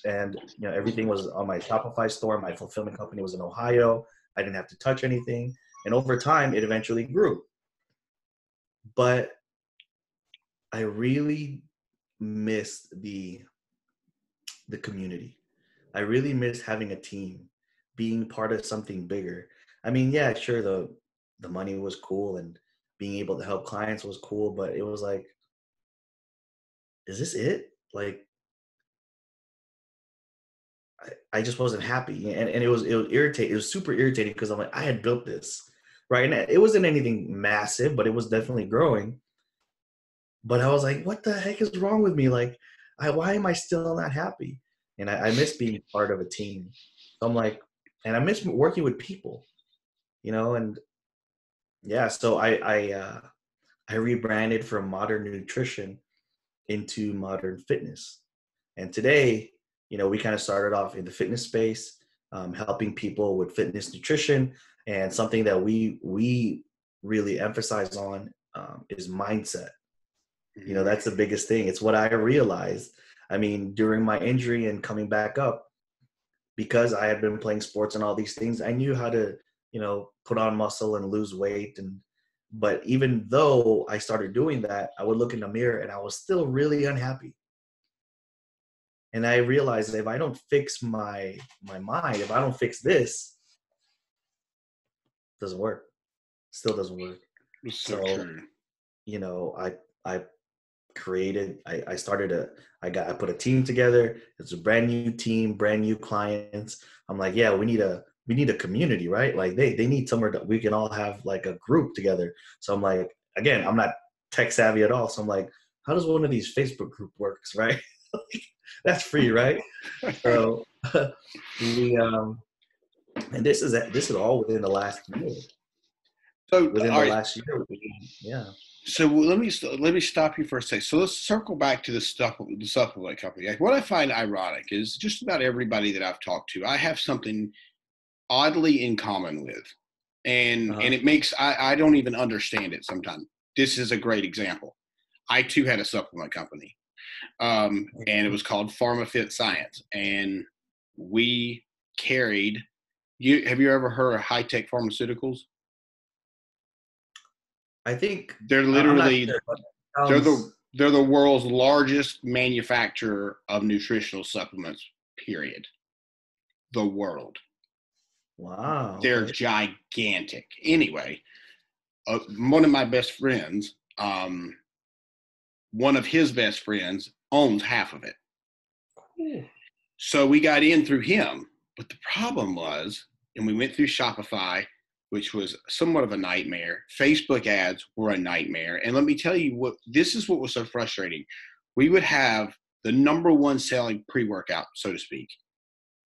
and everything was on my Shopify store. My fulfillment company was in Ohio. I didn't have to touch anything, and over time, it eventually grew. But I really missed the community. I really missed having a team, being part of something bigger. I mean, yeah, sure, the money was cool and being able to help clients was cool, but it was like, is this it? Like, I just wasn't happy, and it was irritating. It was super irritating because I'm like, I had built this, right? And it wasn't anything massive, but it was definitely growing. But I was like, what the heck is wrong with me? Like, why am I still not happy? And I miss being part of a team. So I'm like, and I miss working with people, and yeah. So I rebranded from Modern Nutrition into Modern Fitness. And today, we kind of started off in the fitness space, helping people with fitness nutrition, and something that we really emphasize on is mindset. That's the biggest thing. It's what I realized. I mean, during my injury and coming back up, because I had been playing sports and all these things, I knew how to, put on muscle and lose weight. But even though I started doing that, I would look in the mirror and I was still really unhappy. And I realized that if I don't fix my mind, if I don't fix this, it doesn't work. Still doesn't work. It's so So, true. I created, I put a team together. It's a brand new team, brand new clients. I'm like, yeah, we need a community, right? Like they need somewhere that we can all have like a group together. So I'm like, again, I'm not tech savvy at all. So I'm like, how does one of these Facebook group works, right? That's free, right? So we and this is all within the last year. So, Within all the right. last year, yeah. So let me stop you for a second. So let's circle back to the supplement company. Like, what I find ironic is just about everybody that I've talked to, I have something oddly in common with, and Uh-huh. and it makes I don't even understand it sometimes. This is a great example. I too had a supplement company, and it was called PharmaFit Science, and we carried. Have you ever heard of high tech pharmaceuticals? I think They're I'm not literally sure, but it they're the sounds they're the world's largest manufacturer of nutritional supplements. Period. The world. wow. They're Okay. gigantic. Anyway, one of my best friends, one of his best friends owns half of it. Cool. So we got in through him. But the problem was, and we went through Shopify, which was somewhat of a nightmare. Facebook ads were a nightmare. And let me tell you this is what was so frustrating. We would have the number one selling pre-workout, so to speak.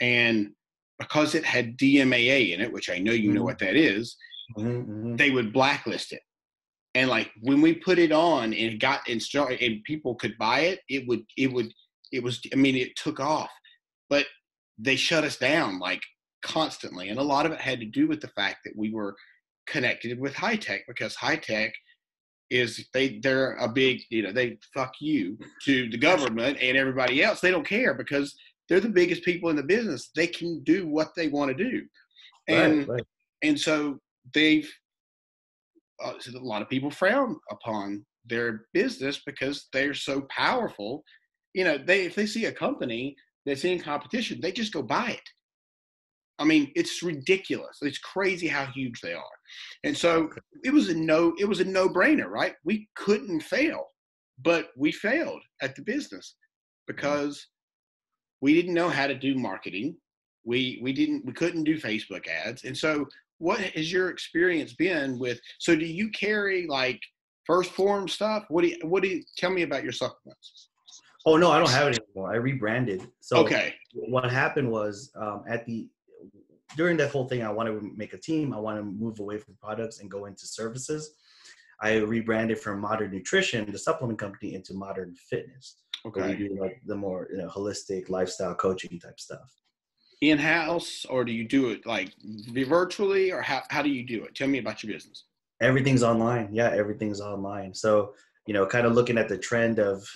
And because it had DMAA in it, which I know you know Mm-hmm. what that is, Mm-hmm. they would blacklist it. And like when we put it on and got installed and people could buy it, it took off. But they shut us down like constantly. And a lot of it had to do with the fact that we were connected with high tech, because high tech is they're a big, they fuck you to the government and everybody else. They don't care because they're the biggest people in the business. They can do what they want to do. Right, And right. and so they've a lot of people frown upon their business because they're so powerful. If they see a company that's in competition, they just go buy it. I mean, it's ridiculous. It's crazy how huge they are. And so it was a no-brainer, right? We couldn't fail, but we failed at the business because we didn't know how to do marketing. We couldn't do Facebook ads. And so what has your experience been with, so do you carry like First Form stuff? What do you tell me about your supplements? Oh no, I don't have it anymore. I rebranded. So Okay. what happened was during that whole thing, I wanted to make a team. I wanted to move away from products and go into services. I rebranded from Modern Nutrition, the supplement company, into Modern Fitness. Where we Okay. do like the more holistic lifestyle coaching type stuff. In-house, or do you do it like virtually, or how do you do it? Tell me about your business. Everything's online. Yeah, everything's online. So, kind of looking at the trend of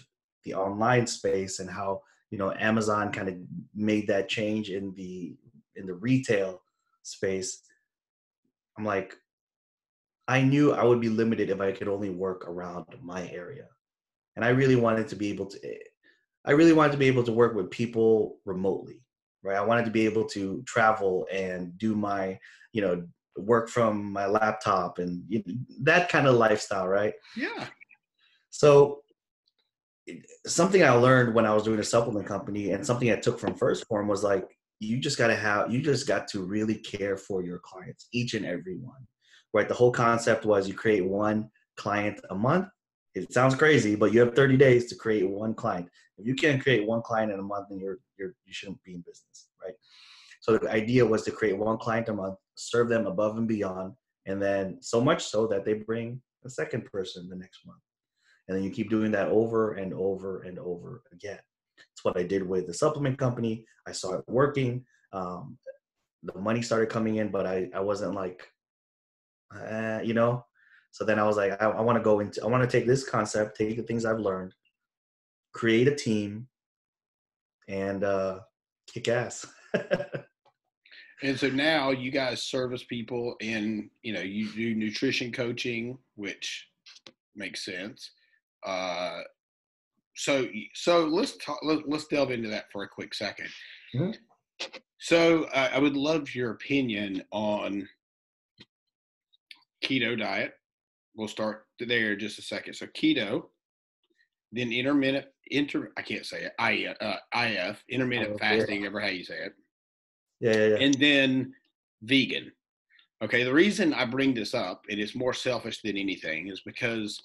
the online space and how, Amazon kind of made that change in the retail space. I'm like, I knew I would be limited if I could only work around my area. And I really wanted to be able to work with people remotely, right? I wanted to be able to travel and do my, work from my laptop and that kind of lifestyle, right? Yeah. So something I learned when I was doing a supplement company and something I took from First Form was like, you just got to really care for your clients, each and every one, right? The whole concept was you create one client a month. It sounds crazy, but you have 30 days to create one client. If you can't create one client in a month, then you shouldn't be in business, right? So the idea was to create one client a month, serve them above and beyond, and then so much so that they bring a second person the next month. And then you keep doing that over and over and over again. It's what I did with the supplement company. I saw it working. The money started coming in, but I wasn't like, So then I was like, I want to take this concept, take the things I've learned, create a team, and kick ass. And so now you guys service people and, you do nutrition coaching, which makes sense. Uh, so let's talk, let's delve into that for a quick second. Mm-hmm. So I would love your opinion on keto diet. We'll start there in just a second. So keto, then I can't say it. IF, intermittent fasting, ever how you say it. Yeah. And then vegan. Okay, the reason I bring this up, and it's more selfish than anything, is because,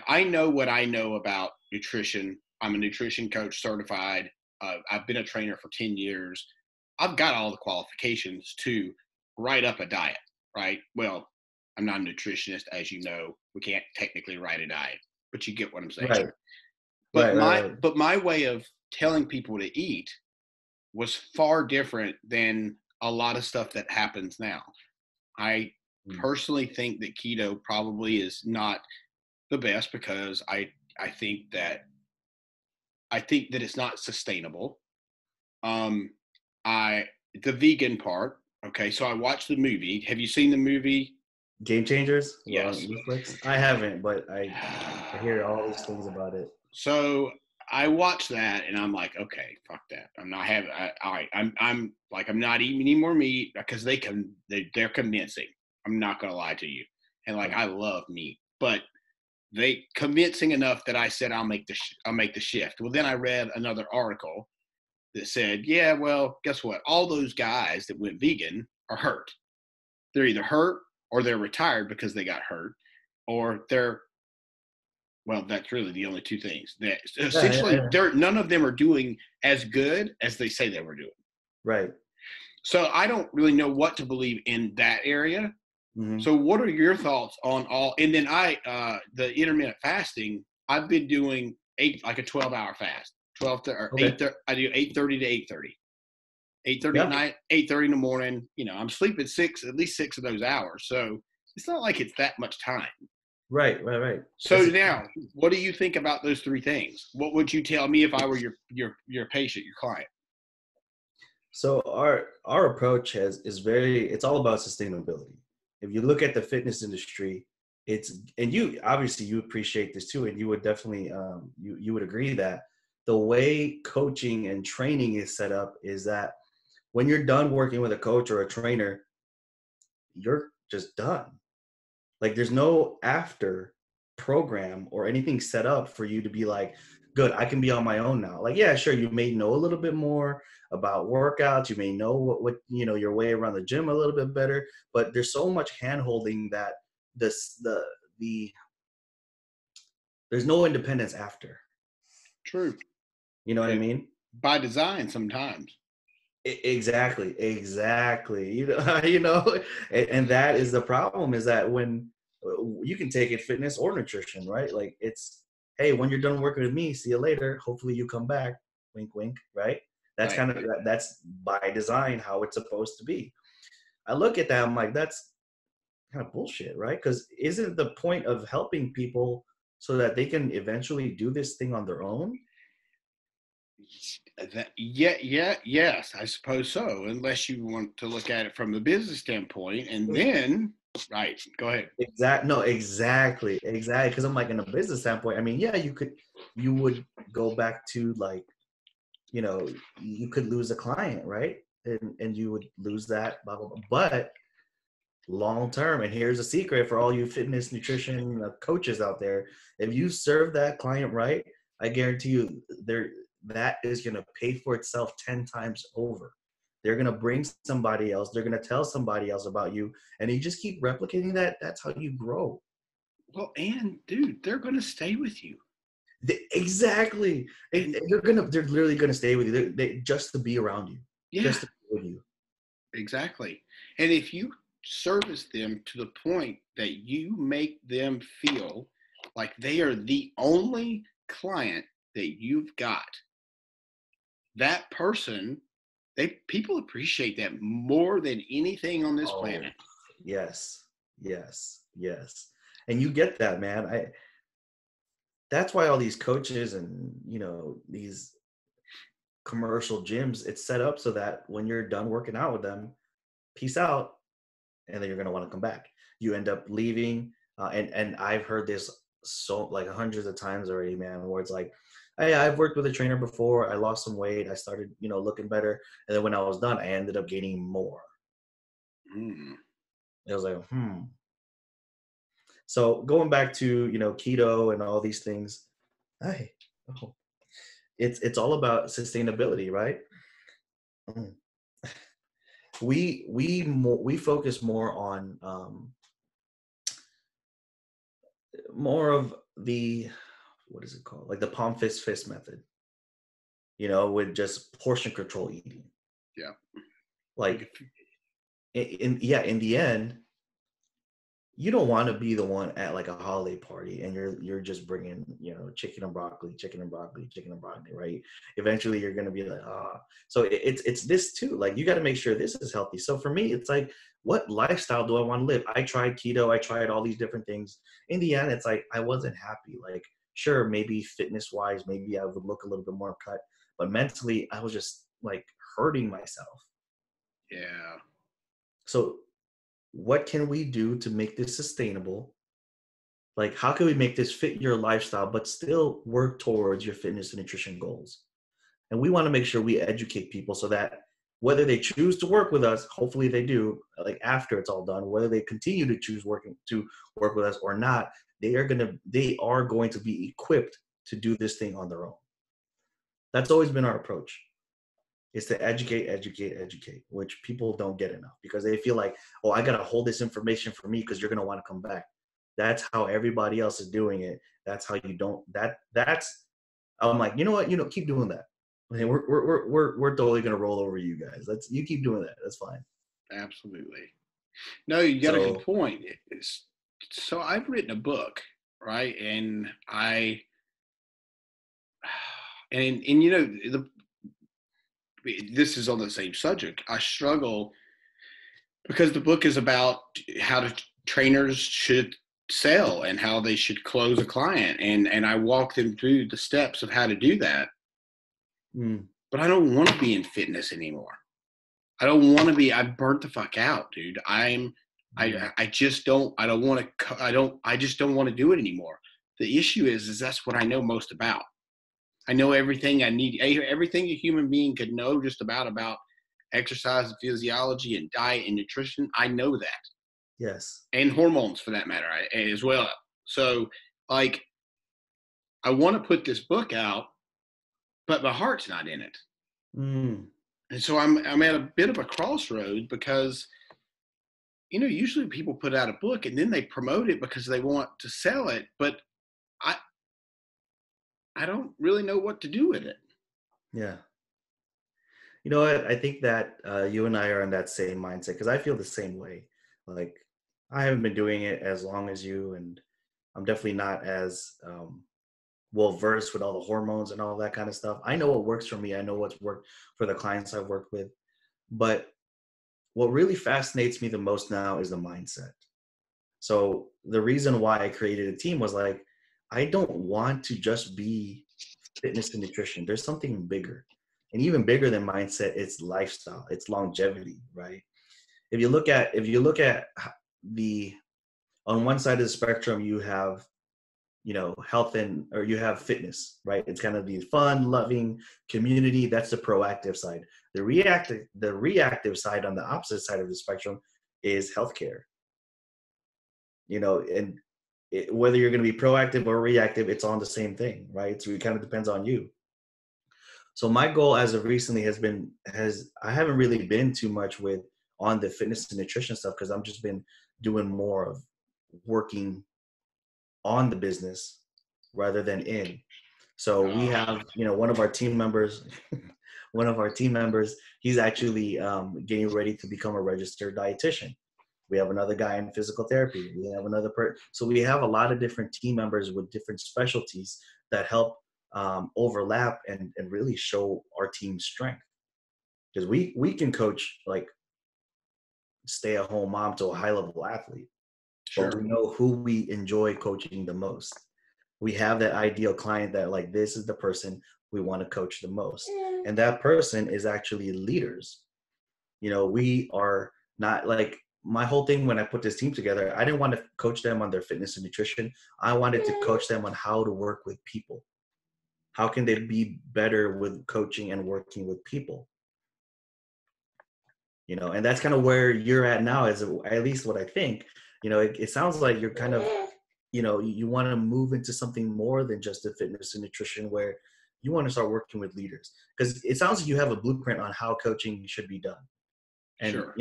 I know what I know about nutrition. I'm a nutrition coach certified. I've been a trainer for 10 years. I've got all the qualifications to write up a diet, right? Well, I'm not a nutritionist, as you know. We can't technically write a diet, but you get what I'm saying. Right. But Right. but my way of telling people to eat was far different than a lot of stuff that happens now. I personally think that keto probably is not the best because I think that it's not sustainable. The vegan part. Okay, so I watched the movie. Have you seen the movie? Game Changers on Yes. Netflix. I haven't, but I hear all these things about it. So I watched that and I'm like, okay, fuck that. I'm not having. All right, I'm like, I'm not eating any more meat because they're convincing. I'm not gonna lie to you. And like, I love meat, but they convincing enough that I said I'll make the shift. Well, then I read another article that said, yeah, well, guess what? All those guys that went vegan are hurt. They're either hurt or they're retired because they got hurt, or that's really the only two things. That essentially, none of them are doing as good as they say they were doing. Right. So I don't really know what to believe in that area. Mm-hmm. So what are your thoughts on all? And then the intermittent fasting, I've been doing a 12-hour fast, 8. I do 8:30 to 8:30. 8:30 at night, 8:30 in the morning. I'm sleeping at least 6 of those hours. So it's not like it's that much time. Right. So now, what do you think about those three things? What would you tell me if I were your patient, your client? So our approach it's all about sustainability. If you look at the fitness industry, and you obviously you appreciate this too, and you would definitely you would agree that the way coaching and training is set up is that when you're done working with a coach or a trainer, you're just done. Like there's no after program or anything set up for you to be like, good, I can be on my own now. Like, yeah, sure, you may know a little bit more about workouts. You may know what your way around the gym a little bit better, but there's so much hand holding that the there's no independence after. True. You know what I And mean? by design sometimes. Exactly. And that is the problem, is that when you can take it fitness or nutrition, right? Like it's, hey, when you're done working with me, see you later. Hopefully you come back. Wink, wink. Right? That's Right. that's by design how it's supposed to be. I look at that, I'm like, that's kind of bullshit, right? Because isn't the point of helping people so that they can eventually do this thing on their own? Yes, I suppose so. Unless you want to look at it from a business standpoint, and then, right, go ahead. Exactly. Because I'm like, in a business standpoint, I mean, yeah, you would go back to like, you could lose a client, right? And you would lose that, blah, blah, blah. But long term, and here's a secret for all you fitness, nutrition coaches out there: if you serve that client right, I guarantee you, that is going to pay for itself 10 times over. They're going to bring somebody else. They're going to tell somebody else about you, and you just keep replicating that. That's how you grow. Well, and dude, they're going to stay with you. Exactly. They're literally gonna stay with you. They just to be around you. Yeah, Just to be with you. exactly. And if you service them to the point that you make them feel like they are the only client that you've got, that person, people appreciate that more than anything on this Oh, planet. yes, yes. And you get that, man. That's why all these coaches and these commercial gyms, it's set up so that when you're done working out with them, peace out, and then you're gonna want to come back. You end up leaving, and I've heard this so like hundreds of times already, man. Where it's like, hey, I've worked with a trainer before. I lost some weight. I started, looking better, and then when I was done, I ended up gaining more. Mm. It was like, So going back to keto and all these things, hey, oh, it's all about sustainability, right? Mm. We focus more on more of the, what is it called, like the palm fist method, with just portion control eating. Yeah. Like in the end, you don't want to be the one at like a holiday party and you're just bringing chicken and broccoli, right? Eventually you're going to be like, so it's this too. Like you got to make sure this is healthy. So for me, it's like, what lifestyle do I want to live? I tried keto, I tried all these different things. In the end, it's like I wasn't happy. Like, sure, maybe fitness wise, maybe I would look a little bit more cut, but mentally I was just like hurting myself. Yeah. So what can we do to make this sustainable? Like, how can we make this fit your lifestyle, but still work towards your fitness and nutrition goals? And we want to make sure we educate people so that whether they choose to work with us, hopefully they do, like after it's all done, whether they continue to choose to work with us or not, they are going to be equipped to do this thing on their own. That's always been our approach. Is to educate, which people don't get enough because they feel like, oh, I got to hold this information for me because you're going to want to come back. That's how everybody else is doing it. That's how you don't, I'm like, you know what, keep doing that. I mean, we're totally going to roll over you guys. You keep doing that. That's fine. Absolutely. No, you got a good So, point. So I've written a book, right? And this is on the same subject. I struggle because the book is about how trainers should sell and how they should close a client, and I walk them through the steps of how to do that. But I don't want to be in fitness anymore. I don't want to be. I burnt the fuck out, dude. I just don't. I don't want to. I just don't want to do it anymore. The issue is that's what I know most about. I know everything I need, everything a human being could know just about exercise and physiology and diet and nutrition. I know that. Yes. And hormones for that matter as well. So like, I want to put this book out, but my heart's not in it. Mm. And so I'm at a bit of a crossroad because, usually people put out a book and then they promote it because they want to sell it, but I I don't really know what to do with it. Yeah. You know what? I think that you and I are in that same mindset because I feel the same way. Like, I haven't been doing it as long as you, and I'm definitely not as well versed with all the hormones and all that kind of stuff. I know what works for me. I know what's worked for the clients I've worked with. But what really fascinates me the most now is the mindset. So the reason why I created a team was like, I don't want to just be fitness and nutrition. There's something bigger. And even bigger than mindset, it's lifestyle, it's longevity, right? If you look at the on one side of the spectrum, you have health or you have fitness, right? It's kind of the fun loving community. That's the proactive side. The reactive side, on the opposite side of the spectrum, is healthcare. And whether you're going to be proactive or reactive, it's on the same thing, right? So it kind of depends on you. So my goal as of recently has I haven't really been too much with on the fitness and nutrition stuff because I'm just been doing more of working on the business rather than in. So we have, one of our team members, he's actually getting ready to become a registered dietitian. We have another guy in physical therapy. We have another person. So we have a lot of different team members with different specialties that help overlap and really show our team's strength. Because we can coach like stay-at-home mom to a high-level athlete, but Sure. we know who we enjoy coaching the most. We have that ideal client that like this is the person we want to coach the most, and that person is actually leaders. We are not like my whole thing when I put this team together. I didn't want to coach them on their fitness and nutrition. I wanted to coach them on how to work with people. How can they be better with coaching and working with people? And that's kind of where you're at now, is at least what I think. It sounds like you're kind of, you want to move into something more than just the fitness and nutrition, where you want to start working with leaders, because it sounds like you have a blueprint on how coaching should be done. And, Sure.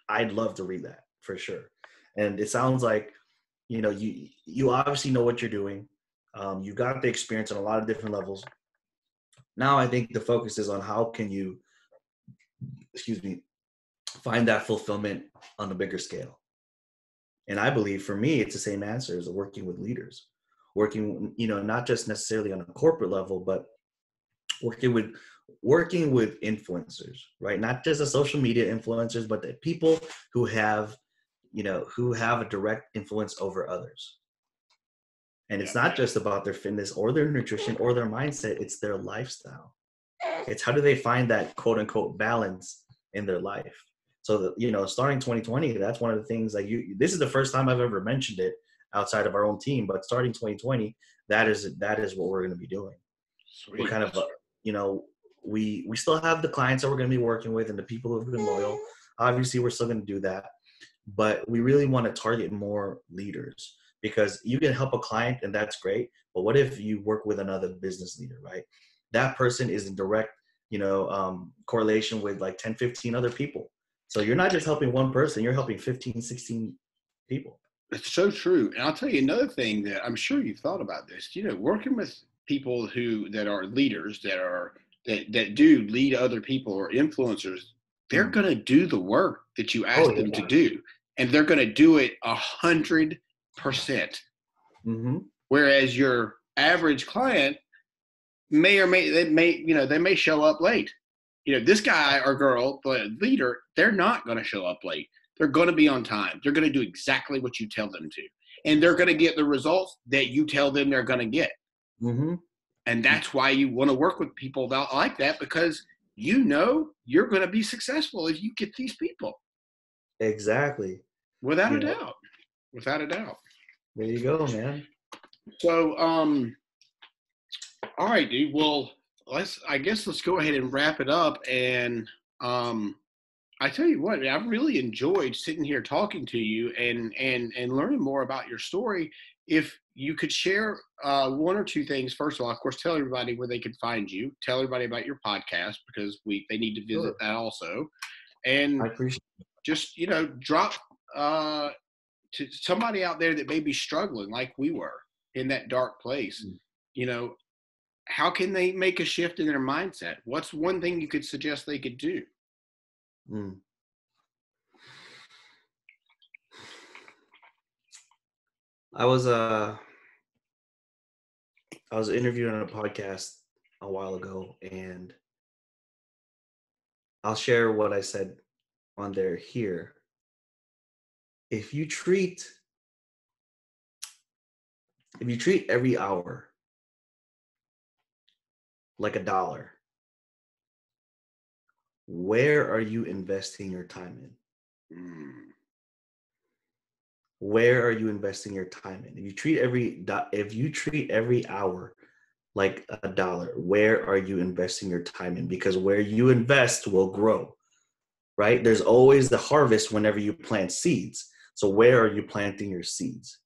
I'd love to read that for sure. And it sounds like, you obviously know what you're doing. You got the experience on a lot of different levels. Now I think the focus is on how can you, excuse me, find that fulfillment on a bigger scale. And I believe for me, it's the same answer as working with leaders, working, not just necessarily on a corporate level, but working with influencers, right? Not just the social media influencers, but the people who have, who have a direct influence over others. And it's not just about their fitness or their nutrition or their mindset, it's their lifestyle. It's how do they find that quote unquote balance in their life. So that, starting 2020, that's one of the things that this is the first time I've ever mentioned it outside of our own team, but starting 2020, that is what we're going to be doing. We're Sweet. kind of, we still have the clients that we're going to be working with and the people who have been loyal. Obviously, we're still going to do that, but we really want to target more leaders, because you can help a client and that's great. But what if you work with another business leader, right? That person is in direct, correlation with like 10, 15 other people. So you're not just helping one person, you're helping 15, 16 people. It's so true. And I'll tell you another thing that I'm sure you've thought about this. Working with people that are leaders, that do lead other people or influencers, they're Mm. going to do the work that you Oh ask them to yeah. do, and they're going to do it 100%. Mm-hmm. Whereas your average client they may show up late. This guy or girl, the leader, they're not going to show up late. They're going to be on time. They're going to do exactly what you tell them to. And they're going to get the results that you tell them they're going to get. Mm-hmm. And that's why you want to work with people like that, because you're going to be successful if you get these people. Exactly. Without You a know, doubt. Without a doubt. there you go, man. So, all right, dude. Well, I guess let's go ahead and wrap it up. And I tell you what, I've really enjoyed sitting here talking to you and learning more about your story. If you could share one or two things, first of all, of course, tell everybody where they can find you. Tell everybody about your podcast because they need to visit Sure. that also. I And appreciate just drop to somebody out there that may be struggling like we were in that dark place. it. You know, how can they make a shift in their mindset? What's one thing you could suggest they could do? Mm. I was I was interviewed on a podcast a while ago, and I'll share what I said on there here. If you treat every hour like a dollar, where are you investing your time in? Mm. Where are you investing your time in? If you treat every hour like a dollar, where are you investing your time in? Because where you invest will grow, right? There's always the harvest whenever you plant seeds. So where are you planting your seeds?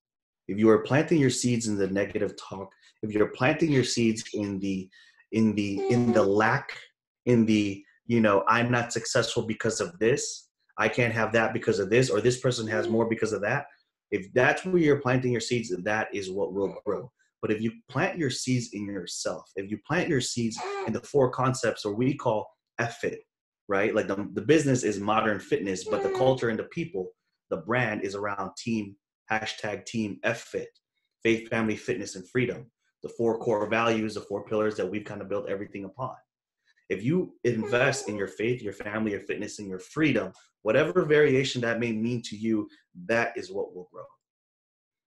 If you are planting your seeds in the negative talk, if you're planting your seeds in the lack, in the I'm not successful because of this, I can't have that because of this, or this person has more because of that. If that's where you're planting your seeds, that is what will grow. But if you plant your seeds in yourself, if you plant your seeds in the four concepts, or we call FFIT, right? Like the business is modern fitness, but the culture and the people, the brand is around team, #team FFIT, faith, family, fitness, and freedom. The four core values, the four pillars that we've kind of built everything upon. If you invest in your faith, your family, your fitness, and your freedom, whatever variation that may mean to you, that is what will grow.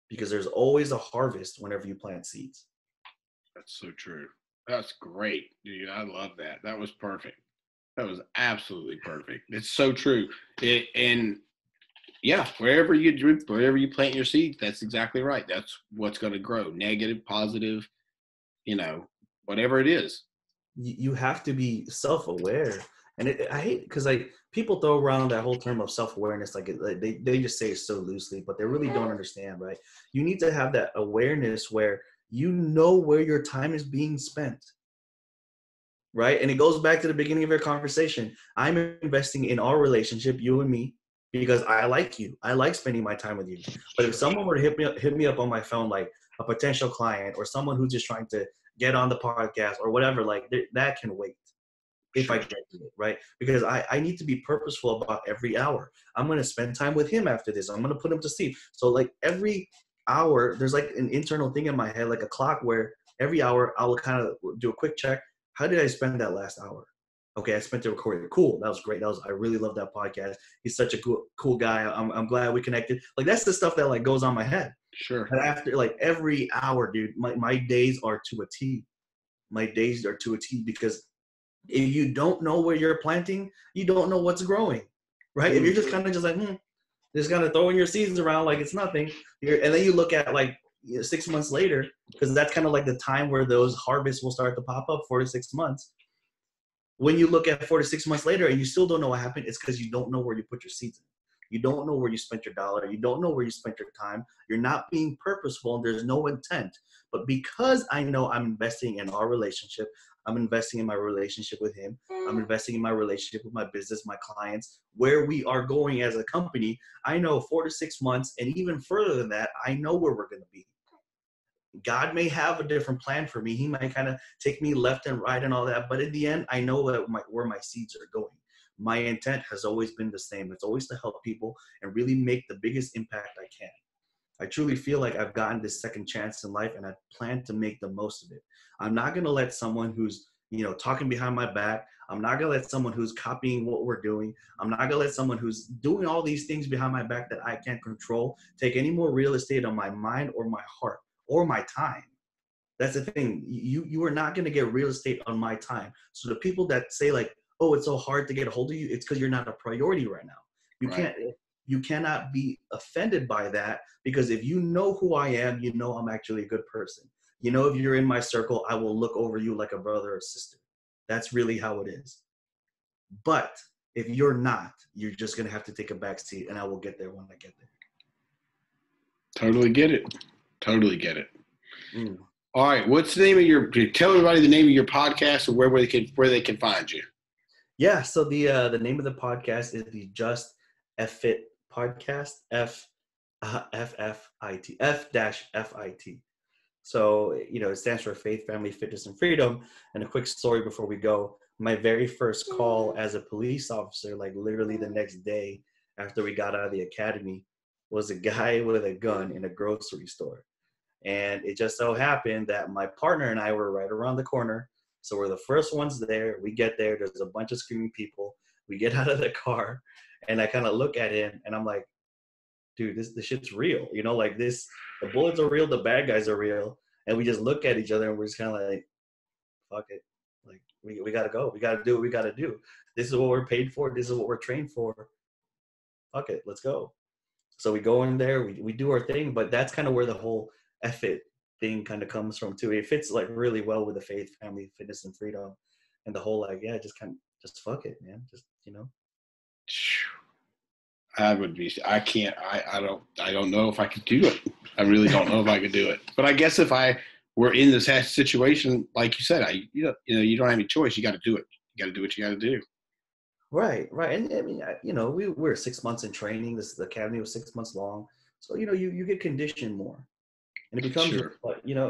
Because there's always a harvest whenever you plant seeds. That's so true. That's great, dude. I love that. That was perfect. That was absolutely perfect. It's so true. And yeah, wherever you plant your seeds, that's exactly right. That's what's going to grow. Negative, positive, whatever it is. You have to be self-aware, and I hate because like people throw around that whole term of self-awareness like they just say it so loosely, but they really don't understand, right? You need to have that awareness where you know where your time is being spent, right? And it goes back to the beginning of your conversation. I'm investing in our relationship, you and me, because I like you. I like spending my time with you. But if Sure. someone were to hit me up on my phone, like a potential client or someone who's just trying to get on the podcast or whatever, like that can wait if I Sure. get to it, right? Because I need to be purposeful about every hour. I'm going to spend time with him after this. I'm going to put him to sleep. So like every hour, there's like an internal thing in my head, like a clock where every hour I will kind of do a quick check. How did I spend that last hour? Okay, I spent it recording. Cool. That was great. I really love that podcast. He's such a cool guy. I'm glad we connected. Like that's the stuff that like goes on my head. Sure. But after like every hour, dude, my days are to a T. My days are to a T because if you don't know where you're planting, you don't know what's growing, right? If you're just kind of just like, just kind of throwing your seeds around like it's nothing, and then you look at like 6 months later, because that's kind of like the time where those harvests will start to pop up, 4 to 6 months. When you look at 4 to 6 months later and you still don't know what happened, it's because you don't know where you put your seeds in. You don't know where you spent your dollar. You don't know where you spent your time. You're not being purposeful and there's no intent. But because I know I'm investing in our relationship, I'm investing in my relationship with him, I'm investing in my relationship with my business, my clients, where we are going as a company, I know 4 to 6 months and even further than that, I know where we're going to be. God may have a different plan for me. He might kind of take me left and right and all that. But in the end, I know where my seeds are going. My intent has always been the same. It's always to help people and really make the biggest impact I can. I truly feel like I've gotten this second chance in life and I plan to make the most of it. I'm not going to let someone who's, talking behind my back. I'm not going to let someone who's copying what we're doing. I'm not going to let someone who's doing all these things behind my back that I can't control take any more real estate on my mind or my heart or my time. That's the thing. You are not going to get real estate on my time. So the people that say like, oh, it's so hard to get a hold of you, it's because you're not a priority right now. Right. You cannot be offended by that because if you know who I am, you know I'm actually a good person. If you're in my circle, I will look over you like a brother or sister. That's really how it is. But if you're not, you're just going to have to take a back seat, and I will get there when I get there. Totally get it. Totally get it. Mm. All right. What's the name of your, tell everybody the name of your podcast and where they can find you. Yeah. So the name of the podcast is the Just F-Fit podcast, F-F-F-I-T. So, it stands for Faith, Family, Fitness, and Freedom. And a quick story before we go. My very first call as a police officer, like literally the next day after we got out of the academy, was a guy with a gun in a grocery store. And it just so happened that my partner and I were right around the corner. So we're the first ones there. We get there. There's a bunch of screaming people. We get out of the car, and I kind of look at him, and I'm like, dude, this shit's real. Like this, the bullets are real, the bad guys are real. And we just look at each other, and we're just kind of like, fuck it. Like, we got to go. We got to do what we got to do. This is what we're paid for. This is what we're trained for. Fuck it. Let's go. So we go in there, we do our thing, but that's kind of where the whole F-It thing kind of comes from too. It fits like really well with the Faith, Family, Fitness, and Freedom, and the whole like, yeah, just fuck it, man. Just I don't know if I could do it. I really don't know if I could do it. But I guess if I were in this situation, like you said, you don't have any choice. You got to do it. You got to do what you got to do. Right. And I mean, we're 6 months in training. The academy was 6 months long, so you get conditioned more, and it becomes, sure.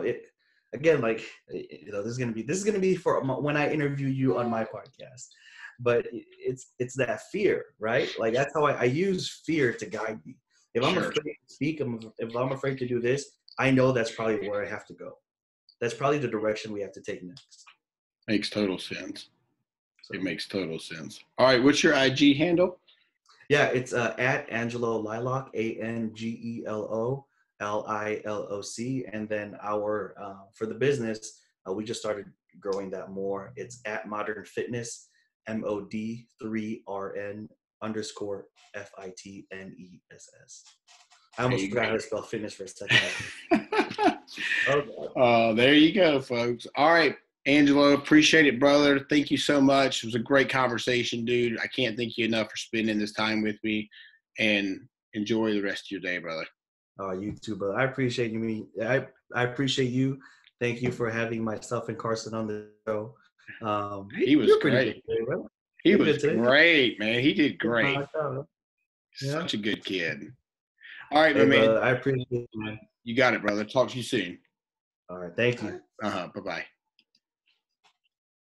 It again, like, this is gonna be for when I interview you on my podcast. But it's that fear, right? Like that's how I use fear to guide me. If I'm afraid to speak, if I'm afraid to do this, I know that's probably where I have to go. That's probably the direction we have to take next. Makes total sense. It makes total sense. All right, what's your IG handle? Yeah, it's at Angelo Liloc, Angelo Liloc, and then our for the business, we just started growing that more. It's at Modern Fitness, MOD3RN _FITNESS. I almost forgot how to spell fitness for a second. Oh, there you go, folks. All right. Angelo, appreciate it, brother. Thank you so much. It was a great conversation, dude. I can't thank you enough for spending this time with me, and enjoy the rest of your day, brother. Oh, you too, brother. I appreciate you. I appreciate you. Thank you for having myself and Carson on the show. He was great. Today, right? He was great, man. He did great. Yeah. Such a good kid. All right, my man. I appreciate it, man. You got it, brother. Talk to you soon. All right. Thank you. Bye-bye.